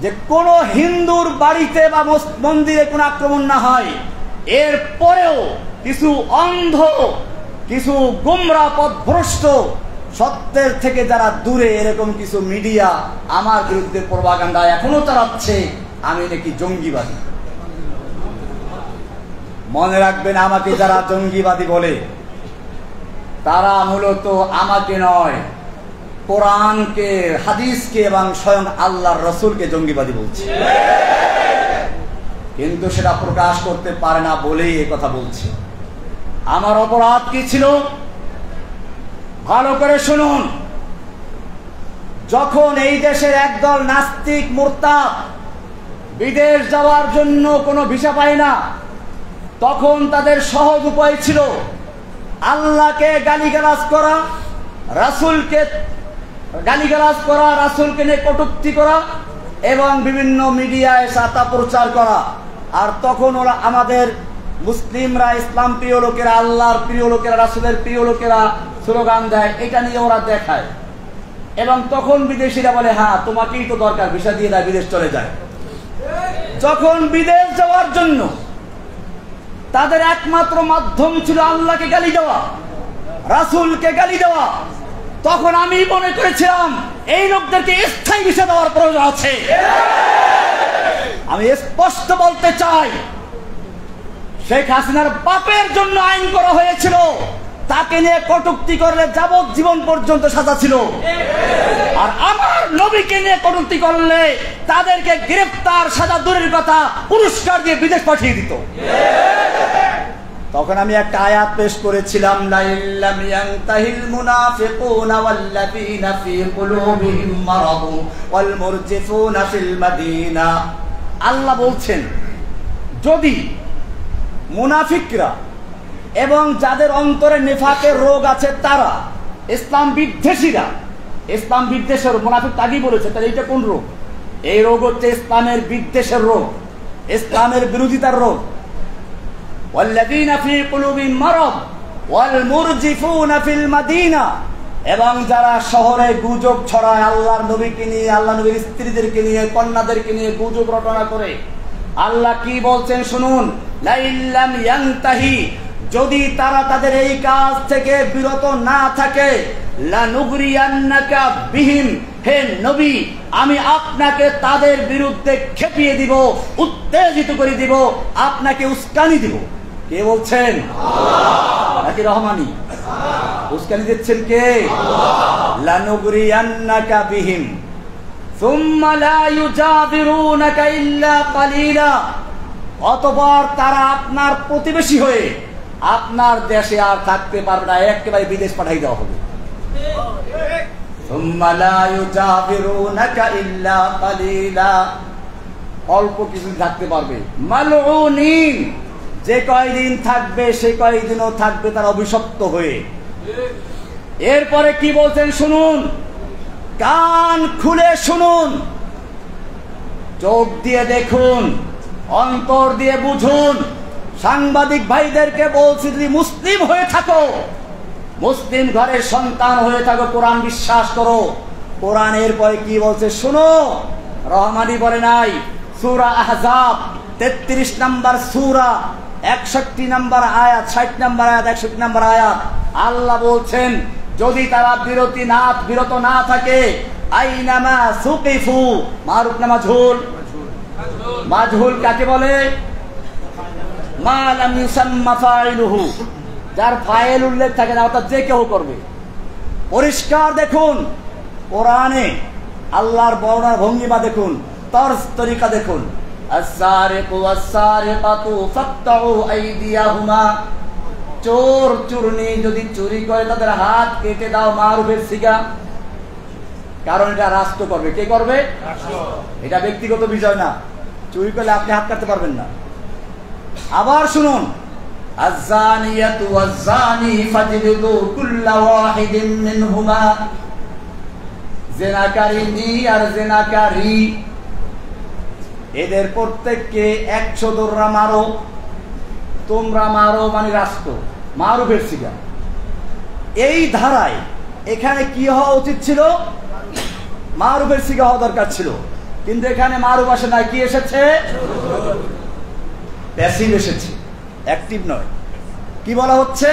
যে কোনো হিন্দুর বাড়িতে বা মন্দিরে কোনো আক্রমণ না হয়, এরপরেও কিছু অন্ধ, কিছু গুমরা পথভ্রষ্ট সত্যের থেকে যারা দূরে এরকম কিছু মিডিয়া আমার বিরুদ্ধে প্রপাগান্ডা এখনো চালাচ্ছে আমি নাকি জঙ্গিবাদী। মনে রাখবেন, আমাকে যারা জঙ্গিবাদী বলে তারা মূলত আমাকে নয়, কোরআনকে, হাদিসকে এবং স্বয়ং আল্লাহর রসুলকে জঙ্গিবাদী বলছে, কিন্তু সেটা প্রকাশ করতে পারে না বলেই এ কথা বলছে। আমার অপরাধ কি ছিল ভালো করে শুনুন। যখন এই দেশের একদল নাস্তিক মুরতাদ বিদেশ যাওয়ার জন্য কোনো ভিসা পায় না, তখন তাদের সহজ উপায় ছিল আল্লাহকে গালিগালাজ করা, রাসূলকে গালিগালাজ করা, রাসূলকে নিয়ে কটূক্তি করা এবং বিভিন্ন মিডিয়ায় সাতা প্রচার করা। আর তখন ওরা আমাদের মুসলিমরা, ইসলাম প্রিয় লোকেরা, আল্লাহর প্রিয় লোকেরা, রাসূলের প্রিয় লোকেরা স্লোগান দেয়, এটা নিয়ে ওরা দেখায়। এবং তখন বিদেশিরা বলে, হ্যাঁ তোমাকেই তো দরকার, ভিসা দিয়ে দেয়, বিদেশ চলে যায়। যখন বিদেশ যাওয়ার জন্য তাদের একমাত্র মাধ্যম ছিল আল্লাহকে গালি দেওয়া, রাসূলকে গালি দেওয়া, তখন আমি মনে করেছিলাম এই লোকদেরকে স্থায়ী ভিসা দেওয়ার প্রয়োজন আছে। আমি স্পষ্ট বলতে চাই, শেখ হাসিনার বাপের জন্য আইন করা হয়েছিল, তাকে নিয়ে কটূক্তি করলে যাবজ্জীবন পর্যন্ত সাজা ছিল। আর আমার নবীকে নিয়ে কটূক্তি করলে তাদেরকে গ্রেফতার, সাজা দূরের কথা, পুরস্কার দিয়ে বিদেশ পাঠিয়ে দিত। তখন আমি একটা আয়াত পেশ করেছিলাম, লাইল্লাম ইয়ানতাহিল মুনাফিকুনা ওয়াল্লাযীনা ফী কুলুবিহিম মারাদ ওয়াল মুরজিফুনা ফিল মাদিনা। আল্লাহ বলছেন, যদি মুনাফিকরা এবং যাদের অন্তরে নেফাকের রোগ আছে তারা, ইসলাম বিদ্বেষীরা, ইসলাম বিদ্বেষের মুনাফিক আগেই বলেছে, তাহলে এইটা কোন রোগ? এই রোগ হচ্ছে ইসলামের বিদ্বেষের রোগ, ইসলামের বিরোধিতার রোগ। ওয়াল্লাযীনা ফী কুলুবিহিম মারাদ ওয়াল মুরজিফুনা ফিল মাদিনা, এবং যারা শহরে গুজব ছড়ায় আল্লাহর নবীকে নিয়ে, আল্লাহ নবীর স্ত্রীদেরকে নিয়ে, কন্যাদেরকে নিয়ে গুজব রটনা করে। আল্লাহ কি বলছেন শুনুন, লাইল্লাম ইয়ানতাহি, যদি তারা তাদের এই কাজ থেকে বিরত না থাকে, লানুগরিয়ান্নাকা বিহিম, হে নবী আমি আপনাকে তাদের বিরুদ্ধে খেপিয়ে দিব, উত্তেজিত করে দিব, আপনাকে উস্কানি দিব। কে বলছেন? আল্লাহ নাকি রহমানি? উস্কানি দিচ্ছেন কে? আল্লাহ। লানুগরিয়ান্নাকা বিহিম সুম্মা লা ইউজাবিরুনাকা ইল্লা কালিলা, অতঃপর তারা আপনার প্রতিবেশী হয়ে আপনার দেশে আর থাকতে পারবে না, একেবারে বিদেশ পাঠাই দেওয়া হবে। সুম্মা লা ইউজাবিরুনাকা ইল্লা কালিলা, অল্প কিছু থাকতে পারবে। মালউনিন, যে কয়দিন থাকবে সে কয়দিনও থাকবে তার অভিশপ্ত হয়ে। এরপরে কি বলছেন শুনুন, কান খুলে শুনুন, চোখ দিয়ে দেখুন, অন্তর দিয়ে বুঝুন। সাংবাদিক ভাইদেরকে বলছি, যদি মুসলিম হয়ে থাকো, মুসলিম ঘরের সন্তান হয়ে থাকো, কোরআন বিশ্বাস করো। কোরআন এরপরে কি বলছে শুনো, রহমানি বলে নাই, সূরা আহজাব 33 নম্বর সূরা 61 নম্বর আয়াত, 60 নম্বর আয়াত, 61 নম্বর আয়াত। আল্লাহ বলছেন, যদি তারা বিরত না থাকে, আইনামা সুকিফু, মারুফ না মাজহুল? মাজহুল কাকে বলে? মা লাম ইউসাম্মা ফাইলুহু, যার ফাইল উল্লেখ থাকে না, অর্থাৎ যে কেউ করবে। পরিষ্কার দেখুন কোরআনে আল্লাহর বর্ণনার ভঙ্গিমা দেখুন, তর্জ তরিকা দেখুন। আস-সারিকু ওয়াস-সারিকাতু ফাকতাউ আইদিয়াহুমা, চোর চুরনি যদি চুরি করে তাদের হাত কেটে দাও, মারুফের সিগা। কারণ এটা রাষ্ট্র করবে। কে করবে? রাষ্ট্র। এটা ব্যক্তিগত বিষয় না, চুরি করলে আপনি হাত কাটতে পারবেন না। আবার শুনুন, আয-যানিয়াতু ওয়াজ-যানি ফাজলিদু কুল্লা ওয়াহিদিন মিনহুমা, জিনাকারিনী আর জিনাকারী এদের প্রত্যেককে 100 দোররা মারো। তোমরা মারো মানে রাষ্ট্র, মারুফের সিগা। এই ধারায় এখানে কি হওয়া উচিত ছিল? মারুফের সিগা হওয়া দরকার ছিল, কিন্তু এখানে মারুফ আসে না, কি এসেছে? প্যাসিভ এসেছে, অ্যাক্টিভ নয়। কি বলা হচ্ছে?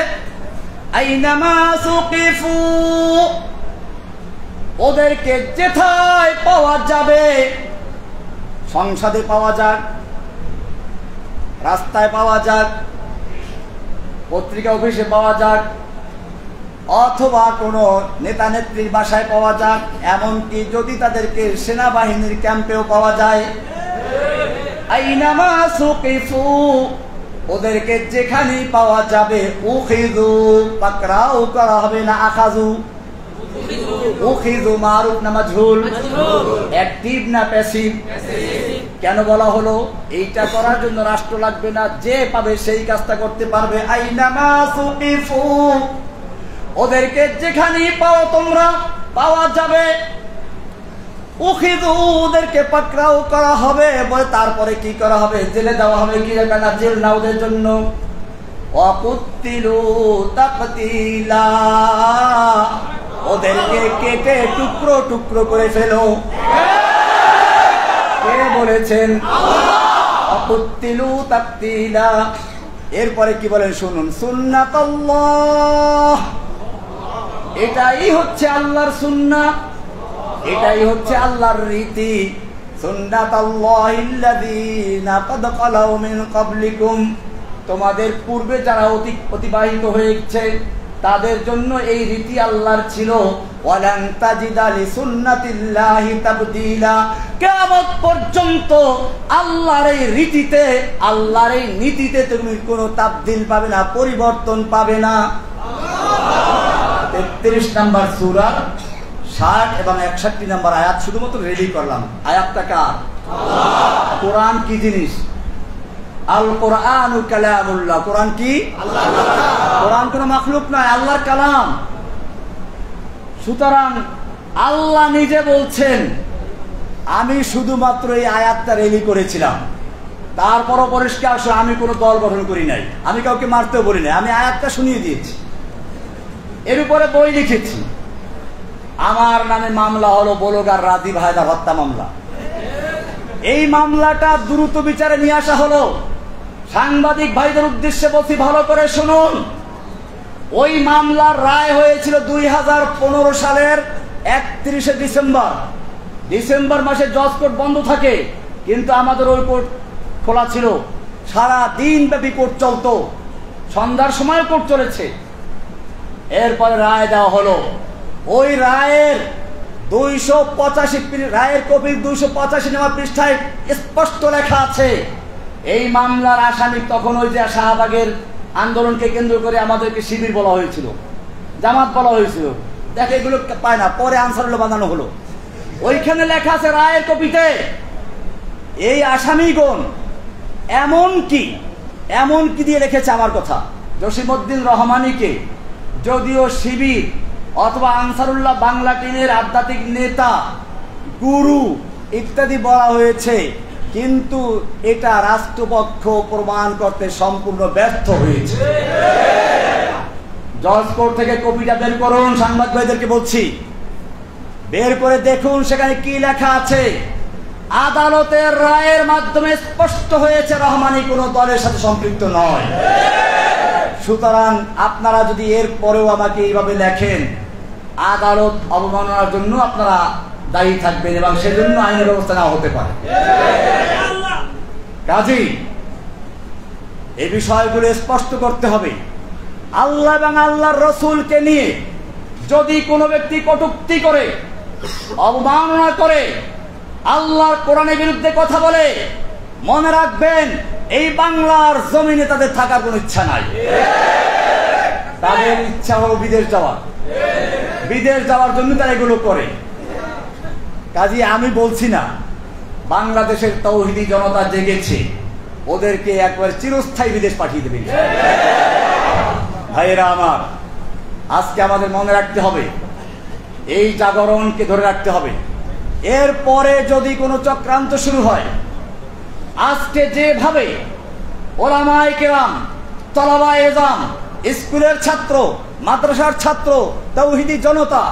আইনামা সুকিফু, ওদেরকে যেথায় পাওয়া যাবে, সংসদে পাওয়া যাক, রাস্তায় পাওয়া যাক, পত্রিকা অফিসে পাওয়া যাক, অথবা কোনো নেতা নেত্রীর বাসায় পাওয়া যাক, এমনকি যদি তাদেরকে সেনাবাহিনীর ক্যাম্পেও পাওয়া যায়, আইনামা সুকিফু, ওদেরকে যেখানেই পাওয়া যাবে, উখিযু, পাকড়াও করা হবে না আখাযু, উখিযু মারুফ না মাজহুল, অ্যাক্টিভ না প্যাসিভ? কেন বলা হলো? এইটা করার জন্য রাষ্ট্র লাগবে না, যে পাবে সেই কাজটা করতে পারবে। আইনামা সুকিফু, ওদেরকে যেখানেই পাও তোমরা, পাওয়া যাবে, উখিযু, ওদেরকে পাকড়াও করা হবে। বলে তারপরে কি করা হবে? জেলে দেওয়া হবে। কি না জেল না ওদের জন্য? ওয়াকুতিলু তাকতিলা, ওদেরকে কেটে টুকরো টুকরো করে ফেলো। কে বলেছেন? ওয়াকুতিলু তাকতিলা। এরপরে কি বলেন শুনুন, সুন্নাতাল্লাহ, এটাই হচ্ছে আল্লাহর সুন্নাহ, এটাই হচ্ছে আল্লাহর রীতি। সুন্নাতাল্লাহিল্লাযীনা ক্বাদ খালাউ মিন ক্বাবলিকুম, তোমাদের পূর্বে যারা অতিবাহিত হয়েছে তাদের জন্য এই রীতি আল্লাহর ছিল। ওয়ালান তাজিদা লিসুন্নাতিল্লাহি তাবদীলা, কিয়ামত পর্যন্ত আল্লাহর এই রীতিতে, আল্লাহর এই নীতিতে তুমি কোনো তাবদীল পাবে না, পরিবর্তন পাবে না। 33 নম্বর সূরা 60 এবং 61 নম্বর আয়াত শুধুমাত্র রেডি করলাম। আয়াতটা কার? কোরআন কি জিনিস? আল কোরআনু কালামুল্লাহ। কোরআন কি? কোরআন কোন মাখলুক নয়, আল্লাহর কালাম। সুতরাং আল্লাহ নিজে বলছেন, আমি শুধুমাত্র এই আয়াতটা রেডি করেছিলাম, তারপরও পরিষ্কার আমি কোনো দল গঠন করি নাই, আমি কাউকে মারতেও বলি নাই, আমি আয়াতটা শুনিয়ে দিয়েছি। এর উপরে বই লিখেছি। আমার নামে মামলা হলো বলগার রাজীব হায়দার হত্যা মামলা। এই মামলাটা দ্রুত বিচারে নিয়ে আসা হলো। সাংবাদিক ভাইদের উদ্দেশ্যে বলছি, ভালো করে শুনুন। ওই মামলার রায় হয়েছিল 2015 সালের 31শে ডিসেম্বর। ডিসেম্বর মাসে জজ কোর্ট বন্ধ থাকে, কিন্তু আমাদের ওই কোর্ট খোলা ছিল। সারা দিন ব্যাপী কোর্ট চলতো, সন্ধ্যার সময় কোর্ট চলেছে। এরপরে রায় দেওয়া হলো। ওই রায়ের 285 রায়ের কপির 285 নম্বর পৃষ্ঠায় স্পষ্ট লেখা আছে, এই মামলার আসামি তখন ওই যে শাহবাগের আন্দোলনকে কেন্দ্র করে আমাদেরকে শিবির বলা হয়েছিল, জামাত বলা হয়েছিল। দেখে এগুলো পায় না, পরে আনসারুল্লাহ বানানো হলো। ওইখানে লেখা আছে রায়ের কপিতে, এই আসামিগণ এমন কি দিয়ে রেখেছে আমার কথা, জসিমউদ্দিন রহমানীকে যদিও শিবির অথবা আনসারুল্লাহ বাংলা টিনের আধ্যাত্মিক নেতা, গুরু ইত্যাদি বলা হয়েছে, কিন্তু এটা রাষ্ট্রপক্ষ প্রমাণ করতে সম্পূর্ণ ব্যর্থ হয়েছে। জজ কোর্ট থেকে কপিটা বের করুন, সাংবাদিক ভাইদেরকে বলছি, বের করে দেখুন সেখানে কি লেখা আছে। আদালতের রায়ের মাধ্যমে স্পষ্ট হয়েছে রহমানী কোনো দলের সাথে সম্পৃক্ত নয়। সুতরাং আপনারা যদি এর পরেও আমাকে এইভাবে লেখেন, আদালত অবমাননার জন্য আপনারা দায়ী থাকবেন এবং সেজন্য আইনের ব্যবস্থা নেওয়া হতে পারে। কাজেই এই বিষয়গুলো স্পষ্ট করতে হবে। আল্লাহ এবং আল্লাহর রসুলকে নিয়ে যদি কোনো ব্যক্তি কটূক্তি করে, অবমাননা করে, আল্লাহর কোরআনের বিরুদ্ধে কথা বলে, মনে রাখবেন এই বাংলার জমিনে তাদের থাকার কোনো ইচ্ছা নাই। তাদের ইচ্ছা হলো বিদেশ যাওয়া, বিদেশ যাওয়ার জন্য তারা এগুলো করে। কাজে আমি বলছি না বাংলাদেশের তৌহিদি জনতা জেগেছে, ওদেরকে একবার চিরস্থায়ী বিদেশ পাঠিয়ে দেবে। ভাইয়েরা আমার, আজকে আমাদের মনে রাখতে হবে, এই জাগরণকে ধরে রাখতে হবে। এরপরে যদি কোনো চক্রান্ত শুরু হয়, আজকে যেভাবে ওলামায়ে কেরাম, তলাবায়ে ইলম, স্কুলের ছাত্র, মাদ্রাসার ছাত্র, তৌহিদি জনতা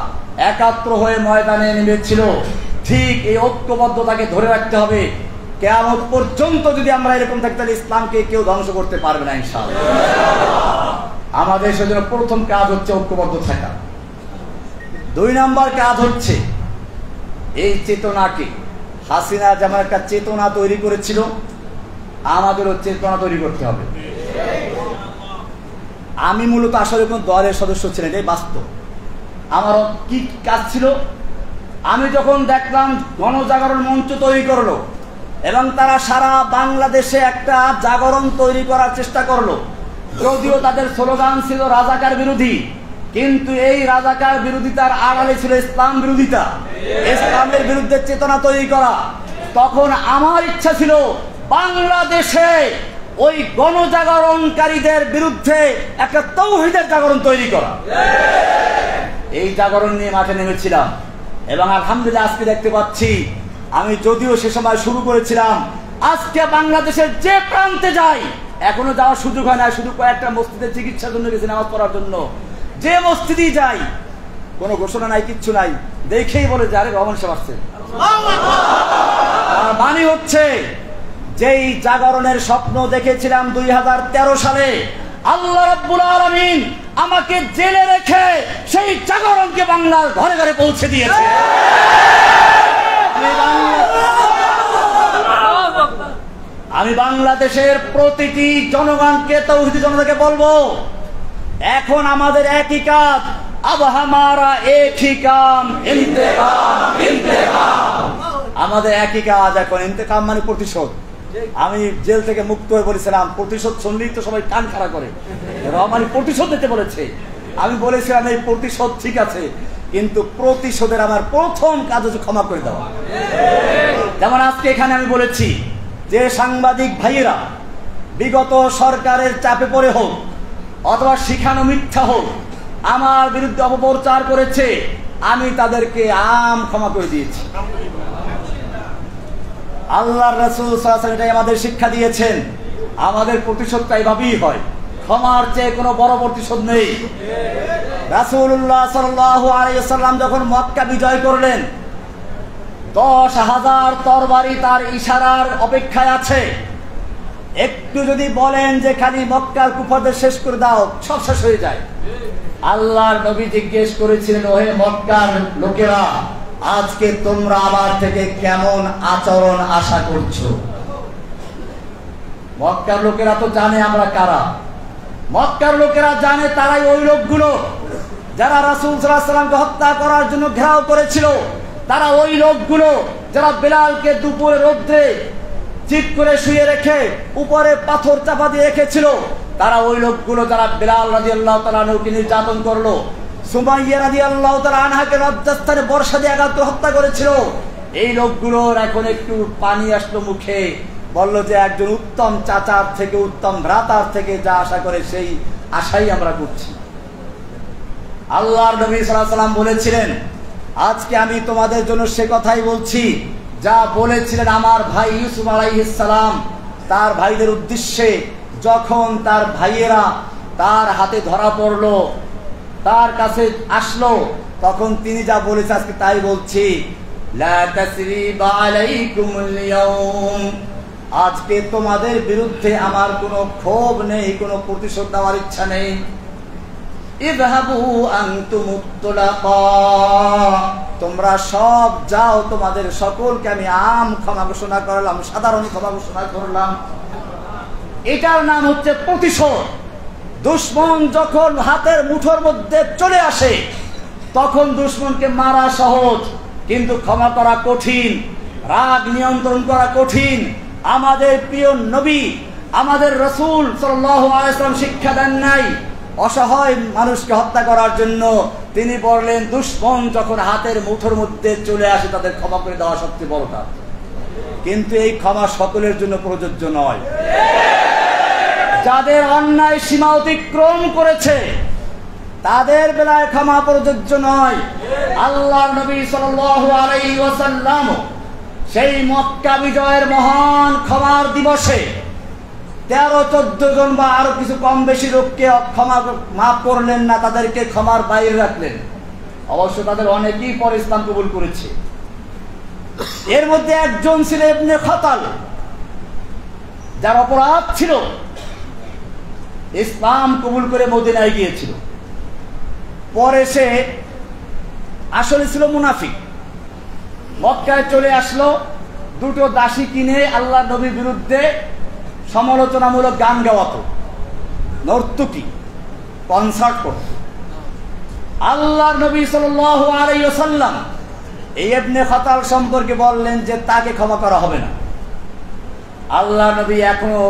একাত্র হয়ে ময়দানে নেমেছিল, ঠিক এই ঐক্যবদ্ধতাকে ধরে রাখতে হবে। কিয়ামত পর্যন্ত যদি আমরা এরকম থাকি, তাহলে ইসলামকে কেউ ধ্বংস করতে পারবে না ইনশাআল্লাহ। আমাদের সেজন্য প্রথম কাজ হচ্ছে ঐক্যবদ্ধ থাকা। 2 নম্বর কাজ হচ্ছে এই চেতনাকে, হাসিনা যেমন একটা চেতনা তৈরি করেছিল, আমাদেরও চেতনা তৈরি করতে হবে। আমি মূলত আসলে কোন দলের সদস্য ছিলেন, এটাই বাস্তব। আমার কি কাজ ছিল, আমি যখন দেখলাম গণজাগরণ মঞ্চ তৈরি করলো এবং তারা সারা বাংলাদেশে একটা জাগরণ তৈরি করার চেষ্টা করলো, যদিও তাদের স্লোগান ছিল রাজাকার বিরোধী, কিন্তু এই রাজাকার বিরোধিতার আড়ালে ছিল ইসলাম বিরোধিতা, ইসলামের বিরুদ্ধে চেতনা তৈরি করা। তখন আমার ইচ্ছা ছিল বাংলাদেশে ওই গণজাগরণকারীদের বিরুদ্ধে একটা তাওহীদের জাগরণ তৈরি করা। এই জাগরণ নিয়ে মাঠে নেমেছিলাম এবং আলহামদুলিল্লাহ আজকে দেখতে পাচ্ছি, আমি যদিও সে সময় শুরু করেছিলাম, আজকে বাংলাদেশের যে প্রান্তে যাই, এখনো যাওয়ার সুযোগ হয় না, শুধু কয়েকটা মসজিদের চিকিৎসার জন্য গেছি, নামাজ পড়ার জন্য। যে মসজিদেই যাই কোনো ঘোষণা নাই, কিচ্ছু নাই, দেখেই বলে যে আরে রহমান সাহেব আসছে। মানে হচ্ছে যেই জাগরণের স্বপ্ন দেখেছিলাম 2013 সালে, আল্লাহ রাব্বুল আলামিন আমাকে জেলে রেখে সেই জাগরণকে বাংলার ঘরে ঘরে পৌঁছে দিয়েছে। আমি বাংলাদেশের প্রতিটি জনগণকে, তাওহীদি জনতাকে বলবো, এখন আমাদের একই কাজ, अब हमारा एक ही काम इंतकाम इंतकाम। আমাদের একই কাজ এখন, ইন্তেকাম মানে প্রতিশোধ। আমি জেল থেকে মুক্ত হয়ে বলেছিলাম, প্রতিশোধ শুনলেই তো সবাই কান খাড়া করে, রহমান প্রতিশোধ দিতে বলেছে। আমি বলেছিলাম এই প্রতিশোধ ঠিক আছে, কিন্তু প্রতিশোধের আমার প্রথম কাজ হচ্ছে ক্ষমা করে দেওয়া। যেমন আজকে এখানে আমি বলেছি যে সাংবাদিক ভাইয়েরা বিগত সরকারের চাপে পড়ে হোক অথবা শিখানো মিথ্যা হোক আমার বিরুদ্ধে অপপ্রচার করেছে, আমি তাদেরকে ক্ষমা করে দিয়েছি। আল্লাহর রাসূল সাল্লাল্লাহু আলাইহি ওয়াসাল্লাম এটাই আমাদের শিক্ষা দিয়েছেন, আমাদের প্রতিশোধটা এইভাবেই হয়, ক্ষমার চেয়ে কোনো বড় প্রতিশোধ নেই। রাসূলুল্লাহ সাল্লাল্লাহু আলাইহি ওয়াসাল্লাম যখন মক্কা বিজয় করলেন, 10,000 তরবারি তার ইশারার অপেক্ষায় আছে। একটু যদি বলেন যে খালি মক্কার কুফারদের শেষ করে দাও, সব শেষ হয়ে যায়। আল্লাহর নবী জিজ্ঞেস করেছিলেন, ওহে মক্কার লোকেরা, আজকে তোমরা আমার থেকে কেমন আচরণ আশা করছো? মক্কার লোকেরা তো জানে আমরা কারা। মক্কার লোকেরা জানে তারাই ওই লোকগুলো যারা রাসূল সাল্লাল্লাহু আলাইহি ওয়াসাল্লামকে হত্যা করার জন্য ঘেরাও করেছিল। তারা ওই লোকগুলো যারা বেলালকে দুপুরে রোদ্রে চিৎ করে শুয়ে রেখে উপরে পাথর চাপা দিয়ে রেখেছিল। তারা ওই লোকগুলো যারা বেলাল রাদিয়াল্লাহু তাআলা আনহুকে নির্যাতন করলো, সুমাইয়া রাদিয়াল্লাহু তাআলা আনহাকে লজ্জাস্থানে বর্ষা দিয়ে আঘাত করে হত্যা করেছিল। এই লোকগুলোর এখন একটু পানি আসলো মুখে, বললো যে একজন উত্তম চাচার থেকে, উত্তম ভ্রাতার থেকে যা আশা করে সেই আশাই আমরা করছি। আল্লাহর নবী সাল্লাল্লাহু আলাইহি ওয়াসাল্লাম বলেছিলেন, আজকে আমি তোমাদের জন্য সে কথাই বলছি যা বলেছিলেন আমার ভাই ইউসুফ আলাইহিস সালাম তার ভাইদের উদ্দেশ্যে। যখন তার ভাইয়েরা তার হাতে ধরা পড়লো, তার কাছে আসলো, তখন তিনি যা বলেছে আজকে তাই বলছি, লা তাসরিবা আলাইকুমুল ইয়াউম, আজকে তোমাদের বিরুদ্ধে আমার কোনো ক্ষোভ নেই, কোনো প্রতিশোধ দেওয়ার ইচ্ছা নেই। ইযহাবু আনতুমুত তুলাকা, তোমরা সব যাও, তোমাদের সকলকে আমি ক্ষমা ঘোষণা করলাম, সাধারণ ক্ষমা ঘোষণা করলাম। এটার নাম হচ্ছে প্রতিশোধ। দুশমন যখন হাতের মুঠোর মধ্যে চলে আসে তখন দুশমনকে মারা সহজ, কিন্তু ক্ষমা করা কঠিন, রাগ নিয়ন্ত্রণ করা কঠিন। আমাদের প্রিয় নবী, আমাদের রাসূল সাল্লাল্লাহু আলাইহি ওয়াসাল্লাম শিক্ষা দেন নাই অসহায় মানুষকে হত্যা করার জন্য। তিনি বললেন দুশমন যখন হাতের মুঠোর মধ্যে চলে আসে তাদের ক্ষমা করে দেওয়া সবচেয়ে বড় কাজ। কিন্তু এই ক্ষমা সকলের জন্য প্রযোজ্য নয়। যাদের অন্যায় সীমা অতিক্রম করেছে তাদের বেলায় ক্ষমা প্রযোজ্য নয়। আল্লাহর নবী সাল্লাল্লাহু আলাইহি ওয়াসাল্লাম সেই মক্কা বিজয়ের মহান ক্ষমার দিবসে 13-14 জন বা আরো কিছু কম বেশি লোককে মাফ করলেন না, তাদেরকে ক্ষমার বাইরে রাখলেন। অবশ্য তাদের অনেকেই পরে ইসলাম কবুল করেছে। এর মধ্যে একজন ছিল ইবনে খাতাল, যার অপরাধ ছিল ইসলাম কবুল করে মদিনায় গিয়েছিল। পরে সে আসলে ছিল মুনাফিক। মক্কায় চলে আসলো, দুটো দাসী কিনে আল্লাহ নবীর বিরুদ্ধে সমালোচনামূলক গান গাওয়াতো, নর্তকী, কনসার্ট করত। আল্লাহ নবী সাল্লাল্লাহু আলাইহি ওয়াসাল্লাম এই ইবনে খাতাল সম্পর্কে বললেন যে তাকে ক্ষমা করা হবে না। আল্লাহ নবী এখনো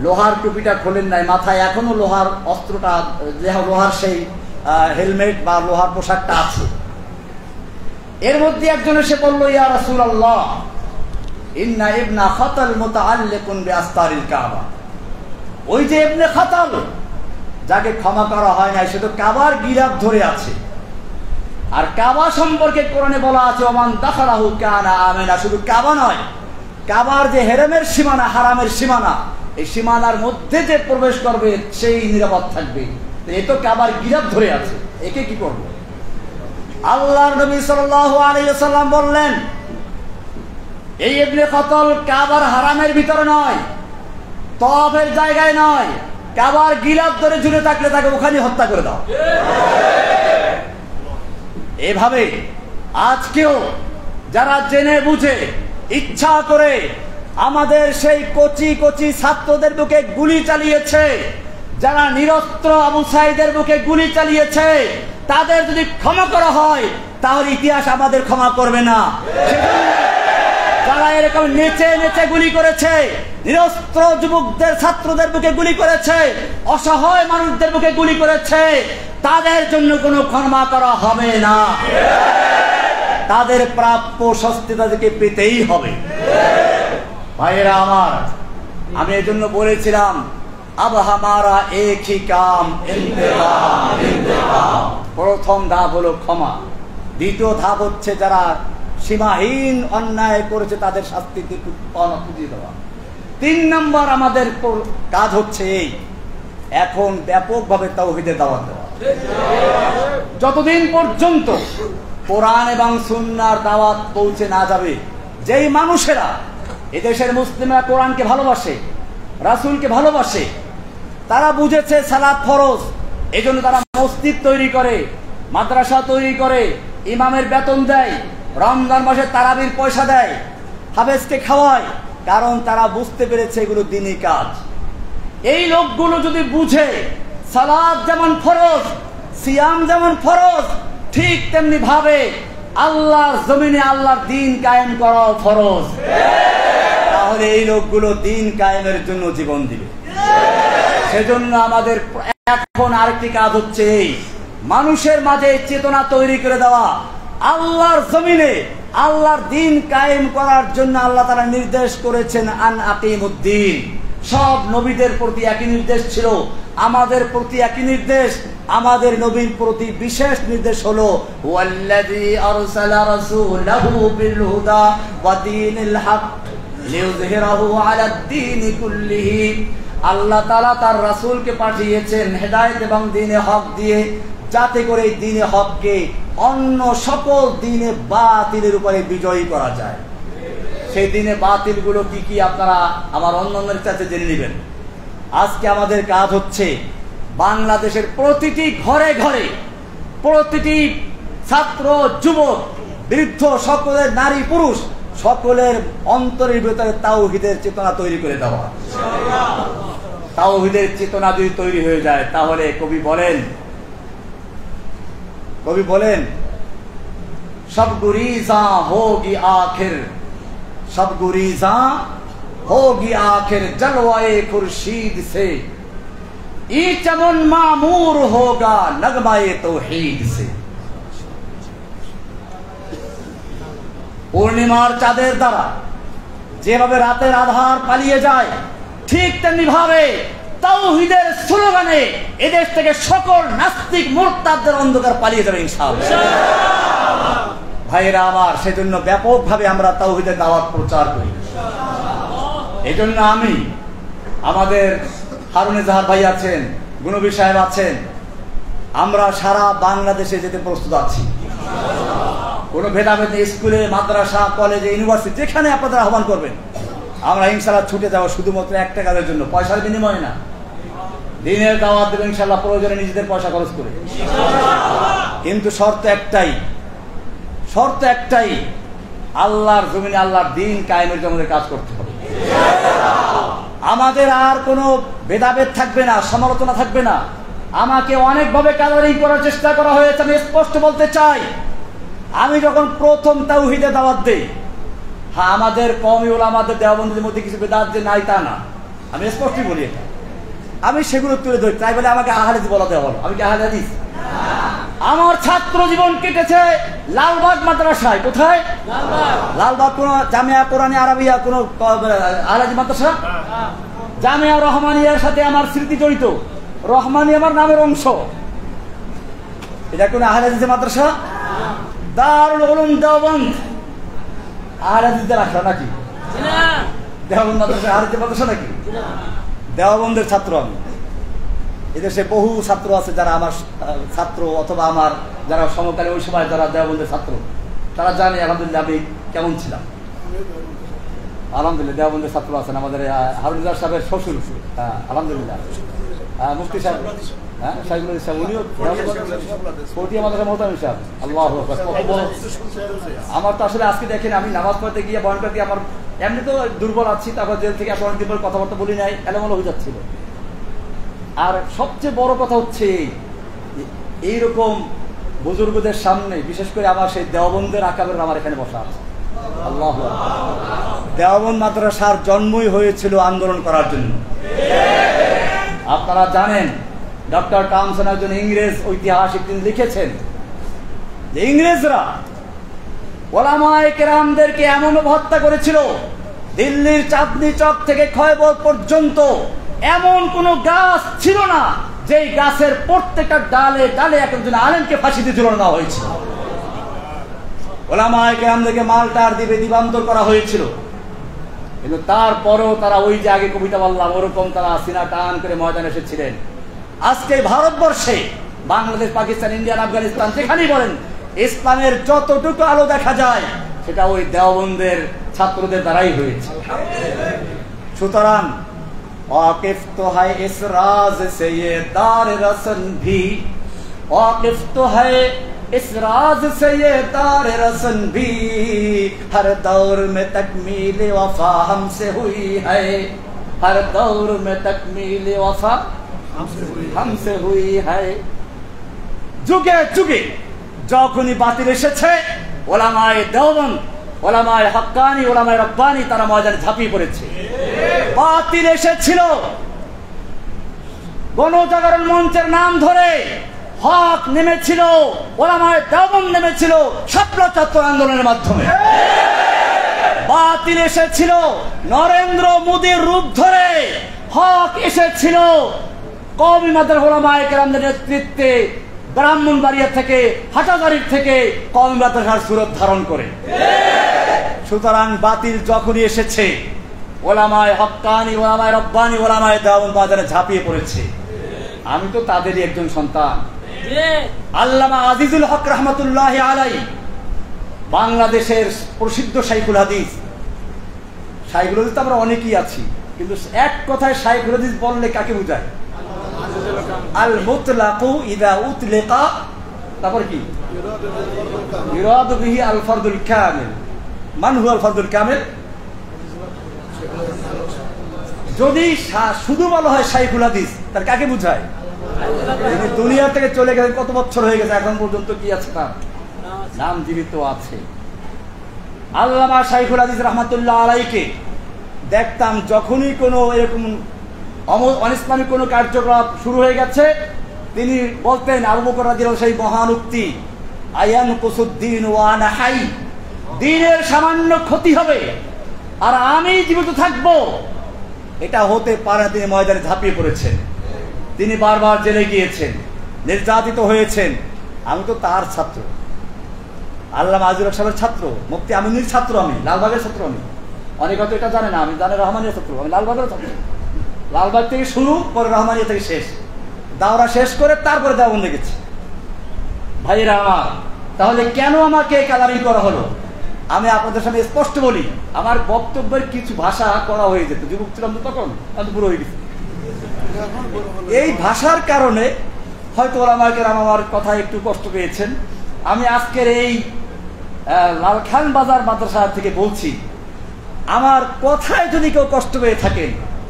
লোহার টুপিটা খোলেন নাই, মাথায় এখনো লোহার অস্ত্রটা, লোহার সেই হেলমেট বা লোহার পোশাকটা আছে। এর মধ্যে একজন এসে বলল, ইয়া রাসূলুল্লাহ, ইন্না ইবনা খাতাল মুতাআল্লিকুন বিআস্তারিল কাবা। ওই যে ইবনে খাতাল, যাকে ক্ষমা করা হয় না, সে তো কাবার গিরাফ ধরে আছে। আর কাবা সম্পর্কে কোরআনে বলা আছে, ওমান দাখালাহু কানা আমিনা। শুধু কাবা নয়, কাবার যে হেরেমের সীমানা, হারামের সীমানা, এই সীমানার মধ্যে যে প্রবেশ করবে সেই নিরাপদ থাকবে। এই তো কাবার গিরাফ ধরে আছে, একে কি করবে? আল্লাহর নবী সাল্লাল্লাহু আলাইহি ওয়াসাল্লাম বললেন, এই ইবনে খাতাল কাবার হারামের ভিতরে নয়, তওয়াফের জায়গায় নয়, কাবার গিলাফ ধরে ঝুলে থাকলে তাকে ওখানে হত্যা করে দাও। এভাবে আজকেও যারা জেনে বুঝে ইচ্ছা করে আমাদের সেই কচি কচি ছাত্রদের বুকে গুলি চালিয়েছে, যারা নিরস্ত্র আবু সাঈদের বুকে গুলি চালিয়েছে, তাদের যদি ক্ষমা করা হয় তাহলে ইতিহাস আমাদের ক্ষমা করবে না। যারা এরকম নেচে নেচে গুলি করেছে, নিরস্ত্র যুবকদের, ছাত্রদের বুকে গুলি করেছে, অসহায় মানুষদের বুকে গুলি করেছে, তাদের জন্য কোনো ক্ষমা করা হবে না। তাদের প্রাপ্য শাস্তি তাদেরকে পেতেই হবে। ভাইয়েরা আমার, আমি এই জন্য বলেছিলাম, আব হামারা এক হি কাম ইন্তেকাম ইন্তেকাম। প্রথম ধাপ হলো ক্ষমা, দ্বিতীয় ধাপ হচ্ছে যারা সীমাহীন অন্যায় করেছে তাদের শাস্তি খুঁজিয়ে দেওয়া। 3 নম্বর আমাদের কাজ হচ্ছে এই, এখন ব্যাপকভাবে তাওহীদের দাওয়াত দেওয়া। যতদিন পর্যন্ত কোরআন এবং সুন্নাহর দাওয়াত পৌঁছে না যাবে, যেই মানুষেরা এদেশের মুসলিমরা কোরআনকে ভালোবাসে, রাসূলকে ভালোবাসে, তারা বুঝেছে সালাত ফরজ, এজন্য তারা মসজিদ তৈরি করে, মাদ্রাসা তৈরি করে, ইমামের বেতন দেয়, রমজান মাসে তারাবির পয়সা দেয়, হাফেজকে খাওয়ায়, কারণ তারা বুঝতে পেরেছে এগুলো দ্বীনি কাজ। এই লোকগুলো যদি বুঝে সালাত যেমন ফরজ, সিয়াম যেমন ফরজ, ঠিক তেমনি ভাবে আল্লাহর জমিনে আল্লাহর দ্বীন কায়েম করা ফরজ, তাহলে এই লোকগুলো দ্বীন কায়েমের জন্য জীবন দিবে। সেজন্য আমাদের এখন আরেকটি কাজ হচ্ছে এই, মানুষের মাঝে চেতনা তৈরি করে দেওয়া, আল্লাহর জমিনে আল্লাহর দ্বীন কায়েম করার জন্য আল্লাহ তাআলা নির্দেশ করেছেন, আন আকিমুদ্দিন। সব নবীদের প্রতি একই নির্দেশ ছিল, আমাদের প্রতি একই নির্দেশ। আমাদের নবীর প্রতি বিশেষ নির্দেশ হলো, ওয়াল্লাযী আরসালা রাসূলাহু বিল হুদা ওয়া দীনিল হক লিইয়ুযহিরাহু আলাদ দীনি কুল্লিহি। আল্লাহ তাআলা তার রাসূলকে পাঠিয়েছেন হেদায়েত এবং দ্বীনে হক দিয়ে, যাতে করে এই দ্বীনে হককে অন্য সকল দ্বীনে বাতিলের উপরে বিজয়ী করা যায়। সেই দ্বীনে বাতিলগুলো কি কি আপনারা আমার অন্যদের কাছে জেনে নেবেন। আজকে আমাদের কাজ হচ্ছে বাংলাদেশের প্রতিটি ঘরে ঘরে, প্রতিটি ছাত্র, যুবক, বৃদ্ধ, সকলের নারী পুরুষ, সকলের অন্তরের ভিতরে তাওহীদের চেতনা তৈরি করে দেওয়া। তাওহীদের চেতনা যদি তৈরি হয়ে যায়, তাহলে কবি বলেন সব গুরিজা হোগি আখির, সব गुरीज़ा होगी आखिर जलवाए खुर्शीद से, ई चमन मामूर होगा नगमाए तौहीद से। পূর্ণিমার চাঁদের দ্বারা যেভাবে রাতের আধার পালিয়ে যায়, ঠিক তেমনি ভাবে তাওহীদের স্লোগানে এদেশ থেকে সকল নাস্তিক মুরতাদদের অন্ধকার পালিয়ে যাবে ইনশাআল্লাহ। ভাইরা আমার, সেজন্য ব্যাপকভাবে আমরা তাওহীদের দাওয়াত প্রচার করি। এজন্য আমি, আমাদের হারুনে জাহার ভাই আছেন, গুণবী সাহেব আছেন, আমরা সারা বাংলাদেশে যেতে প্রস্তুত আছি। কোনো ভেদাভেদ নেই, স্কুলে, মাদ্রাসা, কলেজে, ইউনিভার্সিটি, যেখানে আপনাদের আহ্বান করবেন আমরা ইনশাআল্লাহ ছুটে যাব, শুধুমাত্র একটা কাজের জন্য, পয়সার বিনিময়ে না। দিনের দাওয়াত দেবেন ইনশাআল্লাহ, প্রয়োজনে নিজেদের পয়সা খরচ করে। কিন্তু শর্ত একটাই, আল্লাহর জমিনে আল্লাহর দিন কায়েমের জন্য আমাদের কাজ করতে হবে। আমাদের আর কোনো ভেদাভেদ থাকবে না, সমালোচনা থাকবে না। আমাকে অনেকভাবে কালারিং করার চেষ্টা করা হয়েছে। আমি স্পষ্ট বলতে চাই, আমি যখন প্রথম তাওহীদের দাওয়াত দেই, হ্যাঁ আমাদের কওমি উলামাদের দেওবন্দের মধ্যে কিছু বেদাত যে নাই তা না, আমি স্পষ্টই বলি এটা। আমি সেগুলো তুলে ধরি, তাই বলে আমাকে আহলে হাদিস বলা দেওয়া হলো। আমি কি আহলে হাদিস? আমার ছাত্র জীবন কেটেছে লালবাগ মাদ্রাসায়। কোথায়? লালবাগ। কোন জামিয়া কোরআনে আরাবিয়া কোন আহলে হাদিস মাদ্রাসা? জামিয়া রহমানিয়ার সাথে আমার স্মৃতি জড়িত। রহমানি আমার নামের অংশ। এটা কোন আহলে হাদিসের মাদ্রাসা? দারুল উলুম দেওবন্দ আহলে হাদিসদের আখড়া নাকি? দেওবন্দ মাদ্রাসা আহলে হাদিসের মাদ্রাসা নাকি? দেওবন্দের ছাত্র আমি। এদেশে বহু ছাত্র আছে যারা আমার ছাত্র, অথবা আমার যারা সমকালে ওই সময় যারা দেওবন্দের ছাত্র, তারা জানে আলহামদুলিল্লাহ আমি কেমন ছিলাম। আলহামদুলিল্লাহ দেওবন্দের ছাত্র আছেন আমাদের হারুন সাহেবের শ্বশুর, আলহামদুলিল্লাহ মুফতি সাহেব, হ্যাঁ সাইফুল ইসলাম, উনিও আমার তো আসলে আজকে দেখেন আমি নামাজ পড়তে গিয়ে বয়ান করতে আমার এমনি তো দুর্বল আছি, তারপর জেল থেকে আসলে অনেকদিন পর কথাবার্তা বলি নাই, এলোমেলো হয়ে যাচ্ছিল। আর সবচেয়ে বড় কথা হচ্ছে এইরকম বুজুর্গদের সামনে, বিশেষ করে আমার সেই দেওবন্দের আকাবের আমার এখানে বসা আছে। আল্লাহ, দেওবন্দ মাদ্রাসার জন্মই হয়েছিল আন্দোলন করার জন্য। আপনারা জানেন ডক্টর টমসন একজন ইংরেজ ঐতিহাসিক, তিনি লিখেছেন যে ইংরেজরা ওলামায়ে কেরামদেরকে এমন হত্যা করেছিল, দিল্লির চাঁদনি চক থেকে খয়বর পর্যন্ত এমন কোন গাছ ছিল না যেই গাছের প্রত্যেকটা ডালে ডালে একজন আলেমকে ফাঁসিতে ঝুলানো হয়েছিল। ওলামায়ে কেরামদেরকে মালটার দিবে দিবান্তর করা হয়েছিল। কিন্তু তারপরেও তারা ওই যে আগে কবিতা বললাম ওরকম তারা সিনা টান করে ময়দানে এসেছিলেন। আজকে ভারতবর্ষে বাংলাদেশ, পাকিস্তান, ইন্ডিয়ান, আফগানিস্তান যেখানেই বলেন, ইসলামের যতটুকু আলো দেখা যায় সেটা ওই দেওবন্দের ছাত্রদের দ্বারাই হয়েছে। সুতরাং वाकिफ तो है इस राज से ये दार रसन भी, वाकिफ तो है इस राज से ये दार रसन भी, हर दौर में तकमील वफा हमसे हुई है, हर दौर में तकमील वफा हमसे हुई है। যুগে যুগে যখনই বাতিল এসেছে, ওলামায়ে দেওবন্দ, ওলামায়ে হক্কানি, ওলামায়ে রব্বানি তারা ময়দানে ঝাঁপিয়ে পড়েছে। বাতিল এসেছিল, গণজাগরণ মঞ্চের নাম ধরে হক নেমেছিল, ওলামায়ে দেওবন্দ নেমেছিল শাপলা চত্বর আন্দোলনের মাধ্যমে। বাতিল এসেছিল নরেন্দ্র মোদীর রূপ ধরে, হক এসেছিল কওমি মাদ্রাসা ওলামায়ে কেরামদের নেতৃত্বে ব্রাহ্মণবাড়িয়া থেকে, হাটাজারির থেকে কওমি মাদ্রাসার সুরত ধারণ করে। সুতরাং বাতিল যখনই এসেছে, ওলামায়ে হক্কানি, ওলামায়ে রব্বানি, ওলামায়ে দেওবন্দ বাজারে ঝাঁপিয়ে পড়েছে। আমি তো তাদেরই একজন সন্তান। আল্লামা আজিজুল হক রহমতুল্লাহ আলাইহি বাংলাদেশের প্রসিদ্ধ শাইখুল হাদিস। শাইখুল হাদিস তো আমরা অনেকেই আছি, কিন্তু এক কথায় শাইখুল হাদিস বললে কাকে বোঝায়? আল মুতলাকু ইযা উতলিকা, তারপর কি ইরাদু বিহি আল ফারদুল কামিল। মান হুয়া আল ফারদুল কামিল? যদি শুধু বলা হয় শাইখুল হাদিস, তার কাকে বোঝায়? তিনি দুনিয়া থেকে চলে গেছেন, কত বছর হয়ে গেছে, এখন পর্যন্ত কি আছে? তার নাম জীবিত আছে। আল্লামা শাইখুল হাদিস রহমাতুল্লাহ আলাইহিকে দেখতাম যখনই কোনো এরকম অনিসলামিক কোনো কার্যকলাপ শুরু হয়ে গেছে, তিনি বলতেন আবু বকর রাদিয়াল্লাহু সেই মহান উক্তি, আয়ান কুসুদ্দিন ওয়া আনা হাই, দ্বীনের সামান্য ক্ষতি হবে আর আমি জীবিত থাকবো, এটা হতে পারে না। তিনি ময়দানে ঝাঁপিয়ে পড়েছেন, তিনি বারবার জেলে গিয়েছেন, নির্যাতিত হয়েছেন। আমি তো তার ছাত্র, আল্লামা আজিজুল হক সাহেবের ছাত্র, মুফতি আমিনীর ছাত্র, আমি লালবাগের ছাত্র। আমি অনেক হয়তো এটা জানে না, আমি জানে রহমানিয়া ছাত্র, আমি লালবাগের ছাত্র। লালবাগ থেকে শুরু করে রহমানিয়া থেকে শেষ, দাওরা শেষ করে তারপরে দেওবন্দ গেছি। ভাইয়েরা আমার, তাহলে কেন আমাকে কালারিং করা হলো? আমি আপনাদের সামনে স্পষ্ট বলি, আমার বক্তব্যের কিছু ভাষা করা হয়ে যেত। যুবক ছিলাম তো তখন, আমি বুড়ো হয়ে গেছি। এই ভাষার কারণে হয়তো ওলামায়ে কেরাম আমার কথা একটু কষ্ট পেয়েছেন। আমি আজকের এই লালখান বাজার মাদ্রাসা থেকে বলছি, আমার কথায় যদি কেউ কষ্ট পেয়ে থাকেন,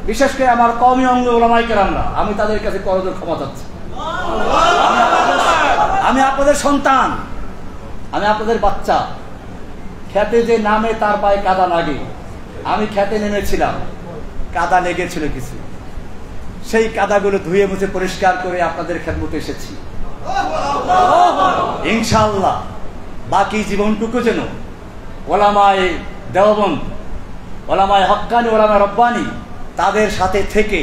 বিশেষ করে আমার কওমি অঙ্গ ওলামায়ে কেরামরা, আমি তাদের কাছে করজোড়ে ক্ষমা চাচ্ছি। আমি আপনাদের সন্তান, আমি আপনাদের বাচ্চা। খেতে যে নামে তার পায়ে কাদা লাগে। আমি খেতে নেমেছিলাম, কাদা লেগেছিল কিছু, সেই কাদাগুলো ধুয়ে মুছে পরিষ্কার করে আপনাদের খেদমতে এসেছি। ইনশাআল্লাহ বাকি জীবনটুকু যেন ওলামায়ে দেওবন্দ, ওলামায়ে হক্কানি, ওলামায়ে রব্বানি তাদের সাথে থেকে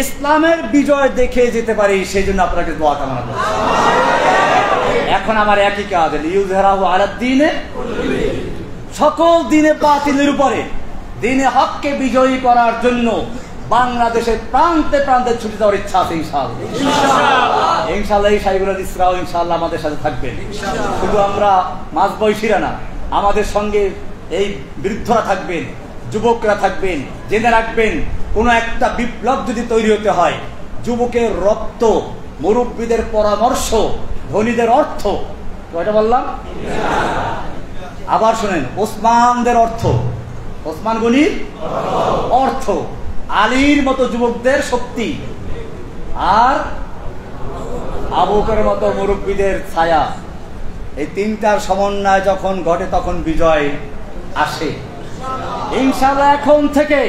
ইসলামের বিজয় দেখে যেতে পারি, সেই জন্য আপনাকে দোয়া কামনা করছি। এখন আমার একই কাজ, লিইয়ুযহিরাহু আলাদ-দীনে, সকল দিনে বাতিলের উপরে দিনে হককে বিজয়ী করার জন্য বাংলাদেশের প্রান্তে প্রান্তে ছুটে যাওয়ার ইচ্ছা আছে ইনশাআল্লাহ। ইনশাআল্লাহ এই সাইবুল ইসরাও ইনশাআল্লাহ আমাদের সাথে থাকবেন। শুধু আমরা মাঝবয়সীরা না, আমাদের সঙ্গে এই বৃদ্ধরা থাকবেন, যুবকরা থাকবেন। জেনে রাখবেন, কোন একটা বিপ্লব যদি তৈরি হতে হয়, যুবকের রক্ত, মুরব্বীদের পরামর্শ, ধনীদের অর্থ, কয়টা বললাম? আবার শুনেন, ওসমানদের অর্থ, ওসমান গনির অর্থ, আলীর মতো যুবকদের শক্তি, আর আবু বকরের মতো মুরব্বীদের ছায়া। এই তিনটার সমন্বয় যখন ঘটে তখন বিজয় আসে ইনশাআল্লাহ। এখন থেকে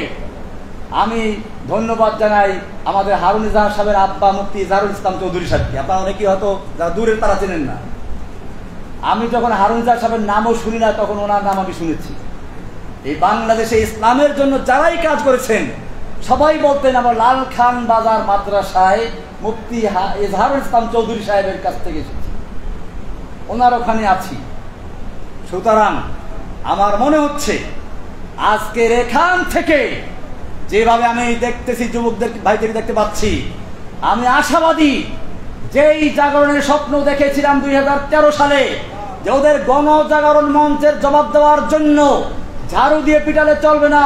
আমি ধন্যবাদ জানাই আমাদের হারুন ইজাহার সাহেবের আব্বা মুফতি ইজহারুল ইসলাম চৌধুরী সাহেবকে। আপনারা অনেকেই হয়তো যারা দূরের তারা চেনেন না। আমি যখন হারুন ইজাহার সাহেবের নামও শুনি না, তখন ওনার নাম আমি শুনেছি। এই বাংলাদেশে ইসলামের জন্য যারাই কাজ করেছেন সবাই বলতেন, আমার লালখান বাজার মাদ্রাসায় মুফতি ইজহারুল ইসলাম চৌধুরী সাহেবের কাছ থেকে এসেছি, ওনার ওখানে আছি। সুতরাং আমার মনে হচ্ছে আজকের এখান থেকে যেভাবে আমি দেখতেছি, যুবকদের ভাইদের দেখতে পাচ্ছি, আমি আশাবাদী যেই জাগরণের স্বপ্ন দেখেছিলাম 2013 সালে, যে ওদের গণজাগরণ মঞ্চের জবাব দেওয়ার জন্য ঝাড়ু দিয়ে পিটালে চলবে না,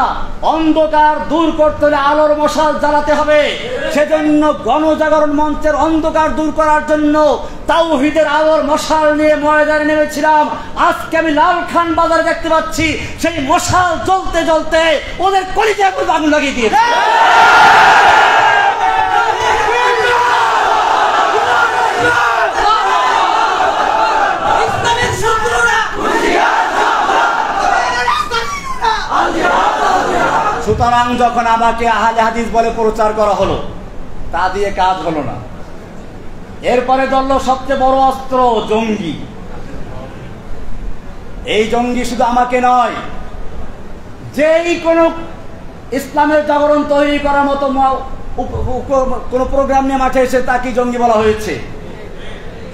অন্ধকার দূর করতে হলে আলোর মশাল জ্বালাতে হবে। সেজন্য গণজাগরণ মঞ্চের অন্ধকার দূর করার জন্য তাওহীদের আলোর মশাল নিয়ে ময়দানে নেমেছিলাম। আজকে আমি লালখান বাজারে দেখতে পাচ্ছি সেই মশাল জ্বলতে জ্বলতে ওদের কলিজায় আগুন লাগিয়ে দিয়েছে। সুতরাং যখন আমাকে আহলে হাদিস বলে প্রচার করা হলো, তা দিয়ে কাজ হলো না। এরপরে ধরল সবচেয়ে বড় অস্ত্র, জঙ্গি। এই জঙ্গি শুধু আমাকে নয়, যেই কোন ইসলামের জাগরণ তৈরি করার মতো কোন প্রোগ্রাম নিয়ে মাঠে এসে তাকে জঙ্গি বলা হয়েছে।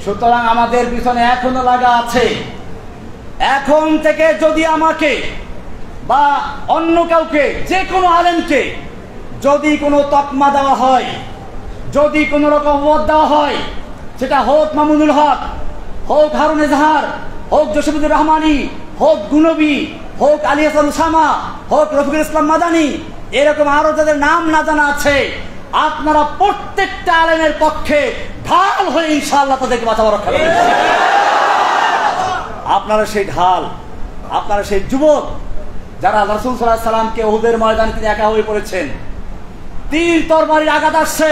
সুতরাং আমাদের পিছনে এখনো লাগা আছে। এখন থেকে যদি আমাকে বা অন্য কাউকে, যে কোনো আলেমকে যদি কোনো তকমা দেওয়া হয়, যদি কোনো রকম ওয়াদ দেওয়া হয়, সেটা হোক মামুনুল হক, হোক হারুন ইজহার, হোক জসিমুদ্দিন রহমানি, হোক গুনবী, হোক আলী হাসান উসামা, হোক রফিকুল ইসলাম মাদানী, এরকম আরো যাদের নাম না জানা আছে, আপনারা প্রত্যেকটা আলেমের পক্ষে ঢাল হয়ে ইনশাআল্লাহ তাদেরকে বাঁচাবার রক্ষা করবেন। আপনারা সেই ঢাল, আপনারা সেই যুবক যারা রাসূল সাল্লাল্লাহু আলাইহি সাল্লামকে উহুদের ময়দানে তিনি একা হয়ে পড়েছেন, তীর তরবারির আঘাত আসছে,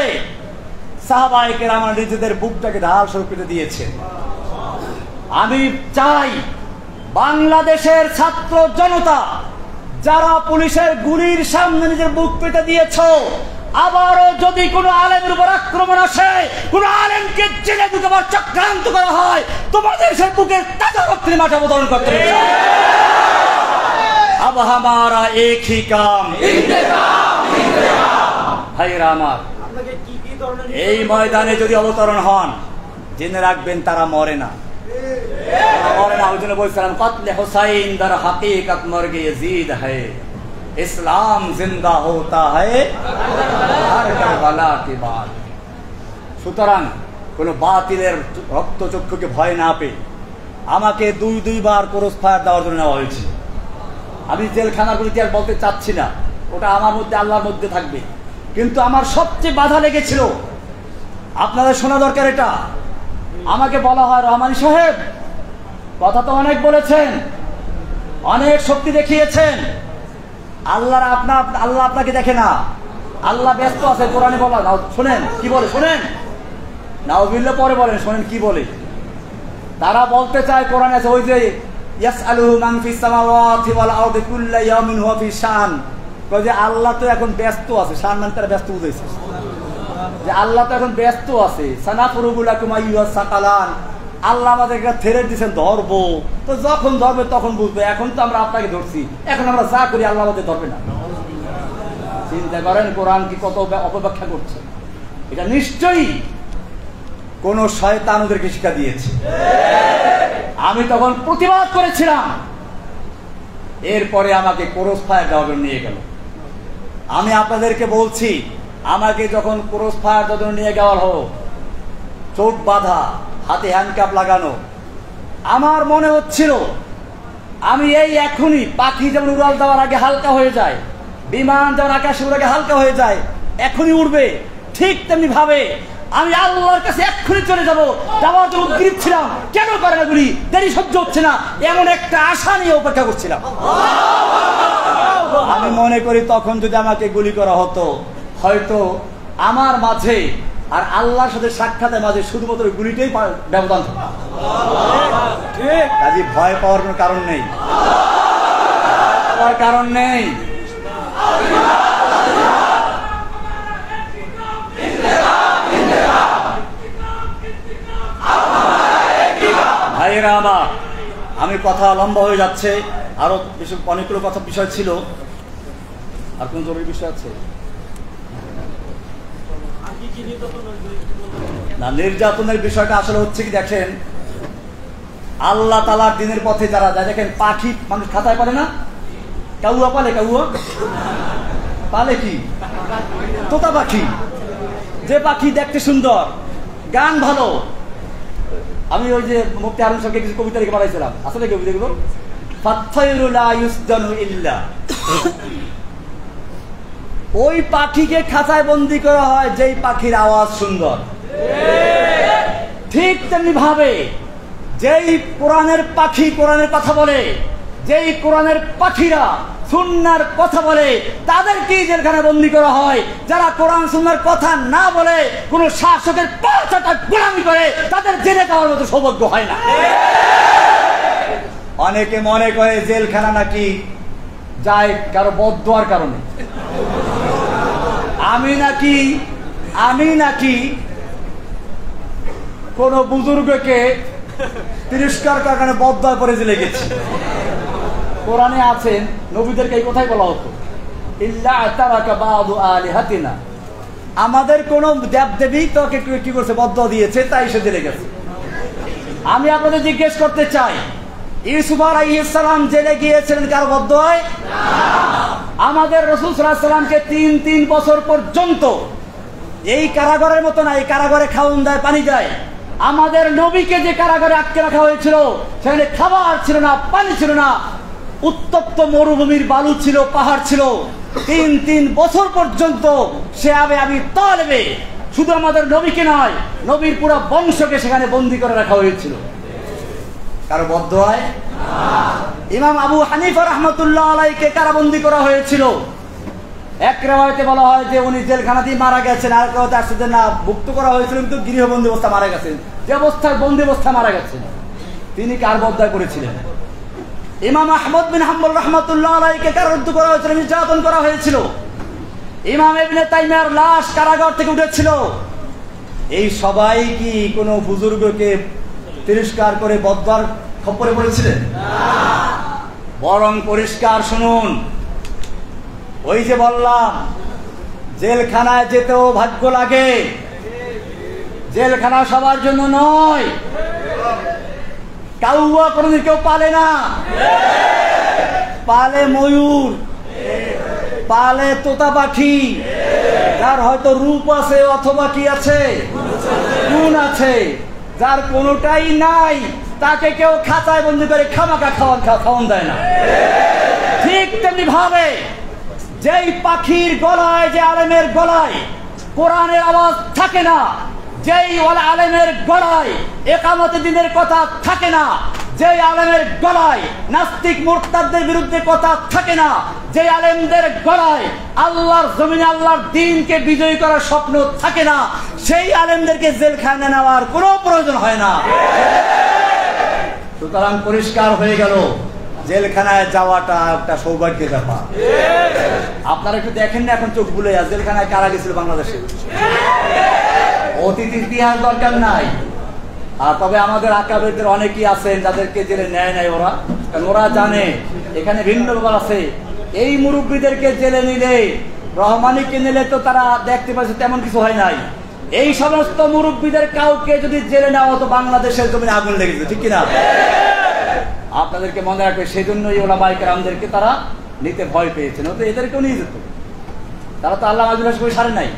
সাহাবায়ে কেরাম নিজেদের বুকটাকে ঢাল স্বরূপ কেটে দিয়েছেন। আমি চাই বাংলাদেশের ছাত্র জনতা যারা পুলিশের গুলির সামনে নিজের বুক পেতে দিয়েছ, আবারও যদি কোনো আলেমের উপর আক্রমণ আসে, কোন আলেমকে জেলে ঢুকাবার চক্রান্ত করা হয়, তোমাদের সে বুকের তাজা রক্তের মাথা অবতরণ করতে হবে। अब हमारा एक ही काम ভাইরা আমার, এই ময়দানে যদি অবতরণ হন, জেনে রাখবেন তারা মরে না, মরে না। ওই জন্য বলছিলাম, কতলে হুসাইন দর হাকিকত মর্গে यजीद है, ইসলাম জিন্দা होता है हर करबला के बाद। সুতরাং কোন বাতিলের রক্তচক্ষুকে ভয় না পেয়ে আমাকে দুইবার ক্রস ফায়ার দেওয়ার জন্য নেওয়া হয়েছে। আমি জেলখানাগুলিতে আর বলতে চাচ্ছি না, ওটা আমার মধ্যে আল্লাহর মধ্যে থাকবে। কিন্তু আমার সবচেয়ে বাধা লেগেছিল, আপনাদের শোনা দরকার এটা। আমাকে বলা হয়, রহমানী সাহেব কথা তো অনেক বলেছেন, অনেক শক্তি দেখিয়েছেন, আল্লাহ আপনাকে দেখে না, আল্লাহ ব্যস্ত আছে। কোরআনে বলা, শোনেন কি বলে, শোনেন নাউযুবিল্লাহ, পরে বলেন, শোনেন কি বলে। তারা বলতে চায় কোরআনে আছে ওই যে ইয়াসআলুহু মান ফিস সামাওয়াতি ওয়াল আরদি কুল্লু ইয়াউমিন হুয়া ফি শান, কয় যে আল্লাহ তো এখন ব্যস্ত আছে। শান মানে তারা ব্যস্ত বুঝাইছে, যে আল্লাহ তো এখন ব্যস্ত আছে। সানাফরুগু লাকুম আইয়ুহাস সাকালান, আল্লাহ আমাদেরকে ছেড়ে দিয়েছেন ধরবো, তো যখন ধরবে তখন বুঝবে, এখন তো আমরা আপনাকে ধরছি, এখন আমরা যা করি আল্লাহ আমাদের ধরবে না। চিন্তা করেন কোরআন কি কত অপব্যাখ্যা করছে। এটা নিশ্চয়ই কোন শয়তান ওদেরকে শিক্ষা দিয়েছে। আমি তখন প্রতিবাদ করেছিলাম, এরপরে আমাকে ক্রস ফায়ার দেওয়ার জন্য নিয়ে গেল। আমি আপনাদেরকে বলছি, আমাকে যখন ক্রস ফায়ার দেওয়ার জন্য নিয়ে যাওয়া হলো, চোখ বাঁধা, হাতে হ্যান্ডকাপ লাগানো, আমার মনে হচ্ছিল আমি এই এখনই, পাখি যেমন উড়াল দেওয়ার আগে হালকা হয়ে যায়, বিমান যেমন আকাশে উড়ে হালকা হয়ে যায়, এখনই উড়বে, ঠিক তেমনি ভাবে আমি আল্লাহর কাছে এক্ষুনি চলে যাওয়ার জন্য উদ্গ্রীব ছিলাম। কেন করে না গুলি, দেরি সহ্য হচ্ছে না, এমন একটা আশা নিয়ে অপেক্ষা করছিলাম। আমি মনে করি তখন যদি আমাকে গুলি করা হতো, হয়তো আমার মাঝে আর আল্লাহর সাথে সাক্ষাতের মাঝে শুধুমাত্র গুলিটাই ব্যবধান। কাজে ভয় পাওয়ার কোনো কারণ নেই, কারণ নেই। ভাইয়েরা আমার, আমি কথা লম্বা হয়ে যাচ্ছে, আরো অনেকগুলো কথা বিষয় ছিল। আর কোন জরুরি বিষয় আছে না? নির্যাতনের বিষয়টা আসলে হচ্ছে কি, দেখেন আল্লাহ তাআলার দ্বীনের পথে যারা যায়, দেখেন পাখি মানুষ খাতায় পারে না, কাউয়া পালে, কাউয়া পালে কি, তোতা পাখি, যে পাখি দেখতে সুন্দর, গান ভালো। আমি ওই যে মুফতি হারুন সাহেবকে কিছু কবিতা লিখে বানাইছিলাম, আসলে কবিতাগুলো ফাত্তায়রু লা ইউসজানু ইল্লা, ওই পাখিকে খাঁচায় বন্দি করা হয় যেই পাখির আওয়াজ সুন্দর। ঠিক তেমনি ভাবে যেই কোরআনের পাখি কোরআনের কথা বলে, যেই কোরআনের পাখিরা সুন্নাহর কথা বলে, তাদেরকে জেলখানে বন্দি করা হয়। যারা কোরআন সুন্নাহর কথা না বলে কোন শাসকের পাঁচটা গোলামি করে, তাদের জেলে যাওয়ার মতো সৌভাগ্য হয় না। অনেকে মনে করে জেলখানা নাকি যায় কারো বদদোয়ার কারণে। আমি নাকি কোন বুজুর্গকে তিরস্কার করার কারণে বদদোয়া পরে জেলে গেছি। কোরআনে আছেন, নবীদেরকে এই কথাই বলা হতো, ইল্লা তারাকা বাদু আলিহাতিনা, আমাদের কোন দেবদেবী তোকে কি করছে, বদদোয়া দিয়েছে, তাই সে জেলে গেছে। আমি আপনাদের জিজ্ঞেস করতে চাই, ইউসুফ আলাইহিস সালাম জেলে গিয়েছিলেন কার বদদোয়ায়? আমাদের রাসূল সাল্লাল্লাহু আলাইহি সাল্লামকে 3 বছর পর্যন্ত এই কারাগারের মতো না, এই কারাগারে খাওন দেয়, পানি দেয়। আমাদের নবীকে যে কারাগারে আটকে রাখা হয়েছিল, সেখানে খাবার ছিল না, পানি ছিল না, উত্তপ্ত মরুভূমির বালু ছিল, পাহাড় ছিল। 3 বছর পর্যন্ত সে আবি তালেবে, শুধু আমাদের নবীকে নয়, নবীর পুরো বংশকে সেখানে বন্দী করে রাখা হয়েছিল। কারো বদদোয়ায়? ইমাম আবু হানিফা রাহমাতুল্লাহ আলাইহিকে কারাবন্দী করা হয়েছিল। এক রিওয়ায়াতে বলা হয় যে উনি জেলখানাতেই মারা গেছেন, আর কেউ আসছে যে না, মুক্ত করা হয়েছিল কিন্তু গৃহবন্দী অবস্থা মারা গেছেন। যে অবস্থায় বন্দী অবস্থা মারা গেছেন, তিনি কার বদদোয়া করেছিলেন? ইমাম আহমদ বিন হাম্বল রাহমাতুল্লাহ আলাইহিকে কারারুদ্ধ করা হয়েছিল, নির্যাতন করা হয়েছিল। ইমাম ইবনে তাইমিয়ার লাশ কারাগার থেকে উঠেছিল। এই সবাই কি কোনো বুজুর্গকে তিরস্কার করে বদদোয়ার খপ্পরে পড়েছিলেন? বরং পরিষ্কার শুনুন, ওই যে বললাম জেলখানায় যেতেও ভাগ্য লাগে, জেলখানা সবার জন্য নয়। কাউয়া কোনদিন কেউ পালে না, পালে ময়ূর, পালে তোতা পাখি, যার হয়তো রূপ আছে অথবা কি আছে, গুণ আছে। যার কোনোটাই নাই, তাকে কেউ খাঁচায় বন্দি করে খামাকা খাওয়ান দেয় না। ঠিক তেমনি ভাবে যেই পাখির গলায়, যে আলেমের গলায় কোরআনের আওয়াজ থাকে না, যেই আলেমের গলায় ইকামতে দ্বীনের কথা থাকে না, যেই আলেমের গলায় নাস্তিক মুরতাদদের বিরুদ্ধে কথা থাকে না, যে আলেমদের গলায় আল্লাহর জমিনে আল্লাহর দ্বীনকে বিজয়ী করার স্বপ্ন থাকে না, সেই আলেমদেরকে জেলখানায় নেওয়ার কোনো প্রয়োজন হয় না। সুতরাং পরিষ্কার হয়ে গেল, জেলখানায় যাওয়াটা একটা সৌভাগ্যের ব্যাপার। আপনারা একটু দেখেন না এখন চোখ বুলে, জেলখানায় কারা গেছিল বাংলাদেশে? অতীত ইতিহাস দরকার নাই। আর তবে আমাদের আকাবেরদের অনেকেই আছেন যাদেরকে জেলে নেয় নাই ওরা, কারণ ওরা জানে এখানে ভিন্ন ব্যাপার আছে। এই মুরব্বীদেরকে জেলে নিলে, রহমানিকে নিলে তো তারা দেখতে পাচ্ছে তেমন কিছু হয় নাই। এই সমস্ত মুরব্বীদের কাউকে যদি জেলে নেওয়া হতো বাংলাদেশের জমিনে আগুন লেগে যেত, ঠিক কিনা? আপনাদেরকে মনে রাখবে, সেই জন্যই ওলামায়ে কেরামদেরকে তারা নিতে ভয় পেয়েছেন, তো এদেরকেও নিয়ে যেত। তারা তো আল্লাহ আজুল হাসান সারে নাই।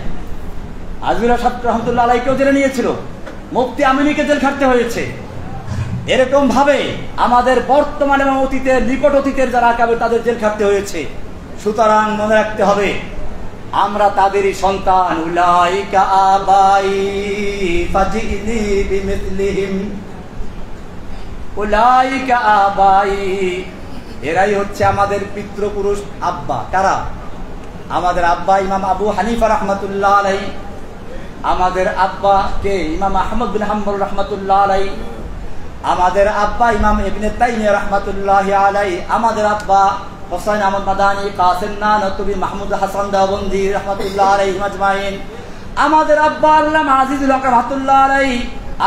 আজুল হাসান রহমতুল্লাহ আলাইকেও জেলে নিয়েছিল, মুফতি আমিনীকে জেল খাটতে হয়েছে। এরকম ভাবে আমাদের বর্তমান এবং অতীতের, নিকট অতীতের যারা আকাবে তাদের জেল খাটতে হয়েছে। সুতরাং মনে রাখতে হবে, আমরা তাদেরই সন্তান। উলাইকা আবাই ফাজিনি বিমিসলিহিম, উলাইকা আবাই, এরাই হচ্ছে আমাদের পিতৃপুরুষ আব্বা। কারা? আমাদের আব্বা ইমাম আবু হানিফা রাহমাতুল্লাহ আলাইহি, আমাদের আব্বা কে? ইমাম আহমদ বিন হাম্বল রাহমাতুল্লাহ আলাইহি, আমাদের আব্বা ইমাম ইবনে তাইমিয়া রাহমাতুল্লাহি আলাইহি, আমাদের আব্বা হোসেন আহমদ মাদানী, কাসিম নানতুবি, মাহমুদ হাসান দেওবন্দি রাহমাতুল্লাহ আলাইহি আজমাইন, আমাদের আব্বা আল্লামা আজিজুল হক রাহমাতুল্লাহ আলাইহি,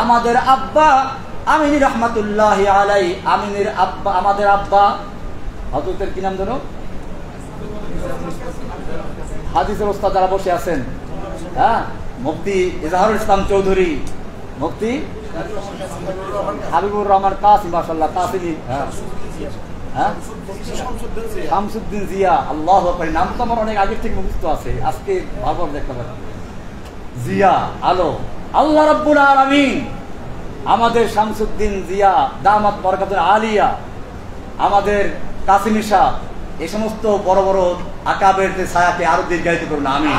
আমাদের আব্বা আমিনী রাহমাতুল্লাহি আলাইহি, আমিনীর আব্বা, আমাদের আব্বা হযরতের কি নাম ধরো, হাদিসের ওস্তাদ যারা বসে আছেন, হ্যাঁ, মুফতি ইজহারুল ইসলাম চৌধুরী, মুফতি হাবিবুর রহমান কাসিম, মাশাআল্লাহ কাসিমি, হ্যাঁ, শামসুদ্দিন জিয়া। আল্লাহু আকবার, নাম তো আমার অনেক আগে থেকে মুখস্থ আছে, আজকে ভাবর দেখতে পাচ্ছি। জিয়া আলো, আল্লাহ রাব্বুল আলামিন আমাদের শামসুদ্দিন জিয়া দামাত বরকাতুল আলিয়া, আমাদের কাসিমি সাহেব, এই সমস্ত বড় বড় আকাবেরদের ছায়াকে আরো দীর্ঘায়িত করুন, আমিন।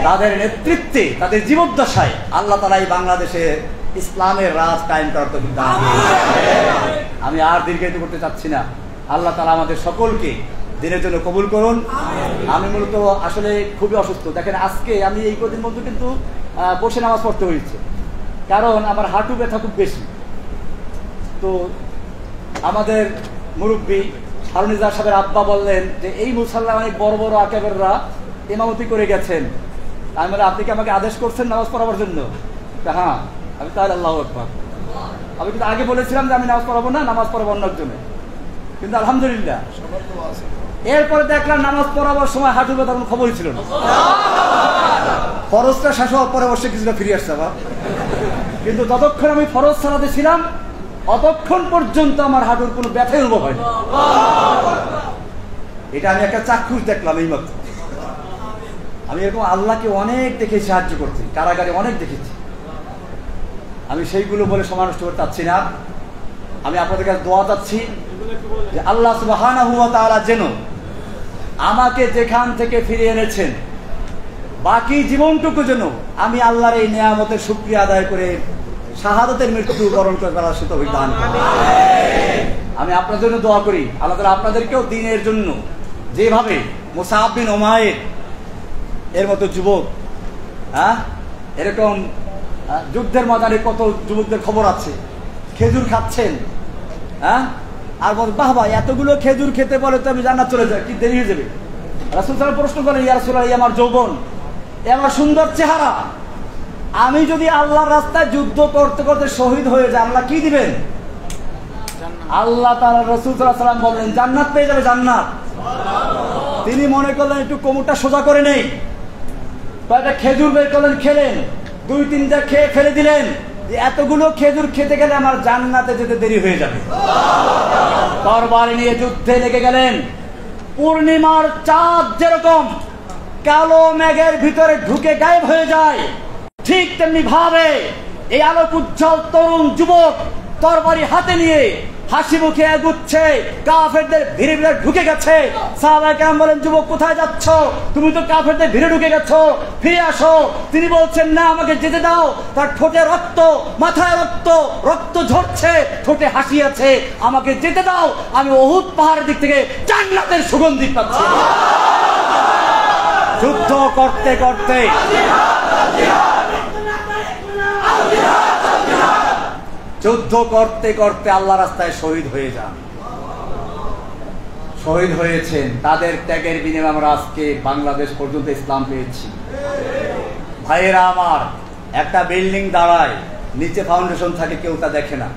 তাদের নেতৃত্বে, তাদের জীবদ্দশায় আল্লাহ তাআলা এই বাংলাদেশে ইসলামের রাজ কায়েম করার তৌফিক দান করুন। আমি আর দীর্ঘায়িত করতে চাচ্ছি না। আল্লাহ তাআলা আমাদের সকলকে দিনের জন্য কবুল করুন। আমি মূলত আসলে খুবই অসুস্থ। দেখেন, আজকে আমি এই কদিন মধ্যে কিন্তু বসে নামাজ পড়তে হয়েছে, কারণ আমার হাঁটু ব্যথা খুব বেশি। তো আমাদের মুরব্বী হারুনিজার সাহেবের আব্বা বললেন যে এই মুসাল্লাহ অনেক বড় বড় আকাবেররা ইমামতি করে গেছেন, আমি বলে আপনি কি আমাকে আদেশ করছেন নামাজ পড়াবার জন্য? হ্যাঁ। আমি তাহলে আল্লাহু আকবার। আমি কিন্তু আগে বলেছিলাম যে আমি নামাজ পড়াবো না, নামাজ পড়াবো অন্যের জন্য, কিন্তু আলহামদুলিল্লাহ এরপরে দেখলাম নামাজ পড়াবার সময় হাঁটু ব্যথা কোনো খবরই ছিল না। ফরজটা শেষ হওয়ার পরে অবশ্যই কিছুটা ফিরে আসছে আবার, কিন্তু যতক্ষণ আমি ফরজ সালাতে ছিলাম অতক্ষণ পর্যন্ত আমার হাঁটুর কোনো ব্যথাই অনুভব হয়নি। এটা আমি একটা চাক্ষুষ দেখলাম এই মাত্র। আমি এরকম আল্লাহকে অনেক দেখে সাহায্য করছি, কারাগারে অনেক দেখেছি। আমি সেইগুলো বলে সময় নষ্ট করতে চাচ্ছি না। আমি আপনাদের কাছে দোয়া চাচ্ছি যে আল্লাহ সুবহানাহু ওয়া তাআলা যেন আমাকে যেখান থেকে ফিরিয়ে এনেছেন বাকি জীবনটুকু যেন আমি আল্লাহর এই নিয়ামতের শুকরিয়া আদায় করে শাহাদাতের মৃত্যু বরণ করে ফেলার সে তৌফিক দান করুন। আমি আপনাদের জন্য দোয়া করি, আল্লাহ তাআলা আপনাদেরকেও দ্বীনের জন্য যেভাবে মুসআব বিন উমাইর এর মতো যুবক, এরকম যুদ্ধের ময়দানে কত যুবকদের খবর আছে খেজুর খাচ্ছেন, আর বল বাহ ভাই এতগুলো খেজুর খেতে বলে তো আমি জান্নাত চলে যাই, কি দেরি হয়ে যাবে? রাসূল সাল্লাল্লাহু আলাইহি ওয়াসাল্লাম প্রশ্ন করেন, ইয়া রাসূলুল্লাহ, এই আমার যৌবন, এই আমার সুন্দর চেহারা, আমি যদি আল্লাহর রাস্তায় যুদ্ধ করতে করতে শহীদ হয়ে যায় আল্লাহ কি দিবেন? আল্লাহ তাআলা রাসূল সাল্লাল্লাহু আলাইহি ওয়াসাল্লাম বলেন জান্নাত পেয়ে যাবে, জান্নাত। তিনি মনে করলেন একটু কোমরটা সোজা করে নেই, কয়েকটা খেজুর বের করলেন, খেলেন, দুই তিনটা খেয়ে ফেলে দিলেন, যে এতগুলো খেজুর খেতে গেলে আমার জান্নাতে যেতে দেরি হয়ে যাবে। তরবারি নিয়ে যুদ্ধে লেগে গেলেন। পূর্ণিমার চাঁদ যেরকম কালো মেঘের ভিতরে ঢুকে গায়েব হয়ে যায়, ঠিক তেমনি ভাবে এই আলোক উজ্জ্বল তরুণ যুবক তরবারি হাতে নিয়ে হাসি মুখে এগুচ্ছে, কাফেরদের ভিড়ে ভিড়ে ঢুকে গেছে। সাহাবায়ে কেরাম বলেন, যুবক কোথায় যাচ্ছ? তুমি তো কাফেরদের ভিড়ে ঢুকে গেছো, ফিরে আসো। তিনি বলছেন, না, আমাকে যেতে দাও। তার ঠোঁটে রক্ত, মাথায় রক্ত, রক্ত ঝরছে, ঠোঁটে হাসি আছে, আমাকে যেতে দাও। আমি উহুদ পাহাড়ের দিক থেকে জান্নাতের সুগন্ধি পাচ্ছি। যুদ্ধ করতে করতে আল্লাহ রাস্তায় শহীদ হয়ে যান, শহীদ হয়েছেন। তাদের ত্যাগের বিনিময়ে আমরা আজকে বাংলাদেশ পর্যন্ত ইসলাম পেয়েছি। ভাইয়েরা আমার, একটা বিল্ডিং দাঁড়ায়, নিচে ফাউন্ডেশন থাকে, কেউ তা দেখে না,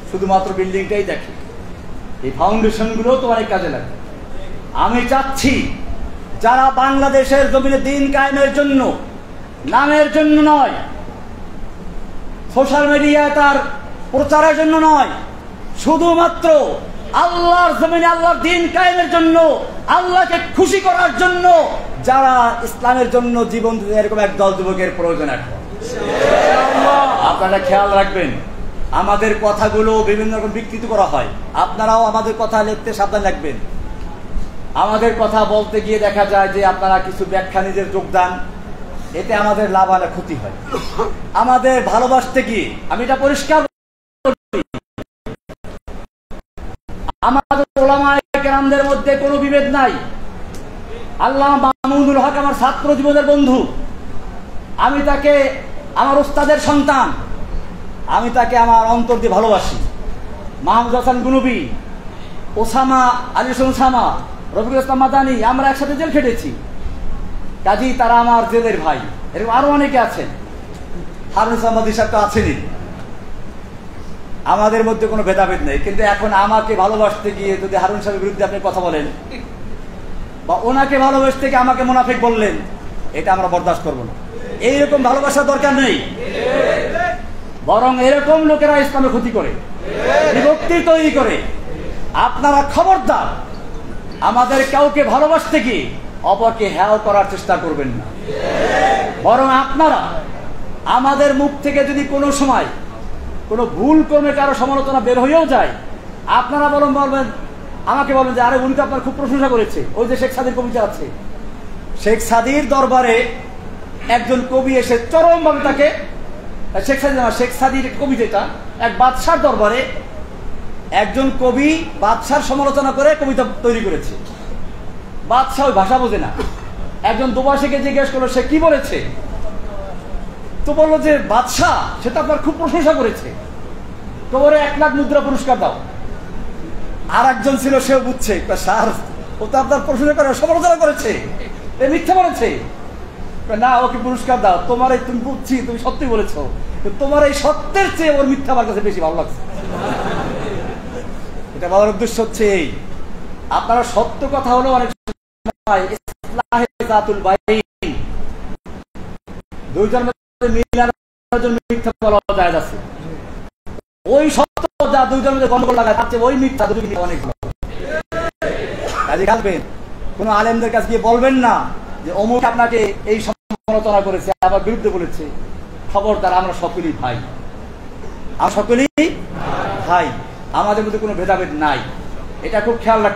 শুধুমাত্র বিল্ডিংটাই দেখে। এই ফাউন্ডেশন গুলো তো অনেক কাজে লাগে। আমি চাচ্ছি যারা বাংলাদেশের জমিনে দ্বীন কায়েমের জন্য, নামের জন্য নয়, সোশ্যাল মিডিয়ায় তার প্রচারের জন্য নয়, শুধুমাত্র আল্লাহর জমিনে আল্লাহর দ্বীন কায়েমের জন্য, আল্লাহকে খুশি করার জন্য যারা ইসলামের জন্য জীবন দিতে, এরকম একদল যুবকের প্রয়োজন এখন। আপনারা খেয়াল রাখবেন, আমাদের কথাগুলো বিভিন্ন রকম বিকৃত করা হয়। আপনারাও আমাদের কথা লিখতে সাবধান রাখবেন। আমাদের কথা বলতে গিয়ে দেখা যায় যে আপনারা কিছু ব্যাখ্যা নিজের যোগদান, এতে আমাদের লাভ আর ক্ষতি হয়। আমাদের ভালোবাসতে গিয়ে, আমি এটা পরিষ্কার করি, আমাদের উলামায়ে কেরামদের মধ্যে কোনো বিভেদ নাই। আল্লামা মামুনুল হক আমার ছাত্র জীবনের বন্ধু, আমি তাকে আমার ওস্তাদের সন্তান, আমি তাকে আমার অন্তর দিয়ে ভালোবাসি। মাহমুদ হাসান গুনবি, ওসামা আলী ওসামা, রফিকুল ইসলাম মাদানী, আমরা একসাথে জেল খেটেছি, কাজী তারা আমার জেলের ভাই। এরকম আরো অনেকে আছেন, হারুন ইসলাম সাহেব তো আছেনই। আমাদের মধ্যে কোনো ভেদাভেদ নেই। কিন্তু এখন আমাকে ভালোবাসতে গিয়ে যদি হারুন সাহেবের বিরুদ্ধে আপনি কথা বলেন, বা ওনাকে ভালোবাসতে গিয়ে আমাকে মুনাফিক বললেন, এটা আমরা বরদাস্ত করবো না। এইরকম ভালোবাসার দরকার নেই। বরং এরকম লোকেরা ইসলামের ক্ষতি করে, বিভক্তি তৈরি করে। আপনারা খবরদার আমাদের কাউকে ভালোবাসতে গিয়ে অপরকে হেয় করার চেষ্টা করবেন না। বরং আপনারা আমাদের মুখ থেকে যদি কোনো সময় কোনো ভুল ক্রমে কারো সমালোচনা বের হয়েও যায়, আপনারা বরং বলবেন, আমাকে বলবেন যে আরে উনি তো আপনার খুব প্রশংসা করেছে। ওই যে শেখ সাদির কবিতা আছে, শেখ সাদির দরবারে একজন কবি এসে চরমভাবে তাকে, শেখ সাদির কবিতা, এক বাদশার দরবারে একজন কবি বাদশার সমালোচনা করে কবিতা তৈরি করেছে। বাদশাহ ওই ভাষা বোঝে না, একজন দোভাষীকে জিজ্ঞেস করলো সে কি বলেছে, তো বললো যে বাদশাহ সেটা আপনার খুব প্রশংসা করেছে, তো ওরে 1 লাখ মুদ্রা পুরস্কার দাও। আর একজন ছিল, সেও বুঝছে, স্যার ও তো আপনার প্রশংসা করে সমালোচনা করেছে, এ মিথ্যা বলেছে, না ওকে পুরস্কার দাও। তোমার এই, তুমি বুঝছি তুমি সত্যি বলেছো, তোমার এই সত্যের চেয়ে ওর মিথ্যা আমার কাছে বেশি ভালো লাগছে। এটা বলার উদ্দেশ্য হচ্ছে এই, আপনারা সত্য কথা হলো অনেক সময় ইসলাহুল বাইন, দুইজন মিলানোর জন্য মিথ্যা বলা যায় আছে। ওই সত্য যা দুইজনের মধ্যে গন্ডগোল লাগায়, তার চেয়ে ওই মিথ্যা দুই অনেক ভালো। কাজে খেলবেন, কোন আলেমদের কাছে গিয়ে বলবেন না যে অমুক আপনাকে এই সমালোচনা করেছে, আবার বিরুদ্ধে বলেছে। খবরদার, আমরা সকলেই ভাই, আমরা সকলেই ভাই, আমাদের মধ্যে কোনো ভেদাভেদ নাই। এটা খুব খেয়াল রাখতে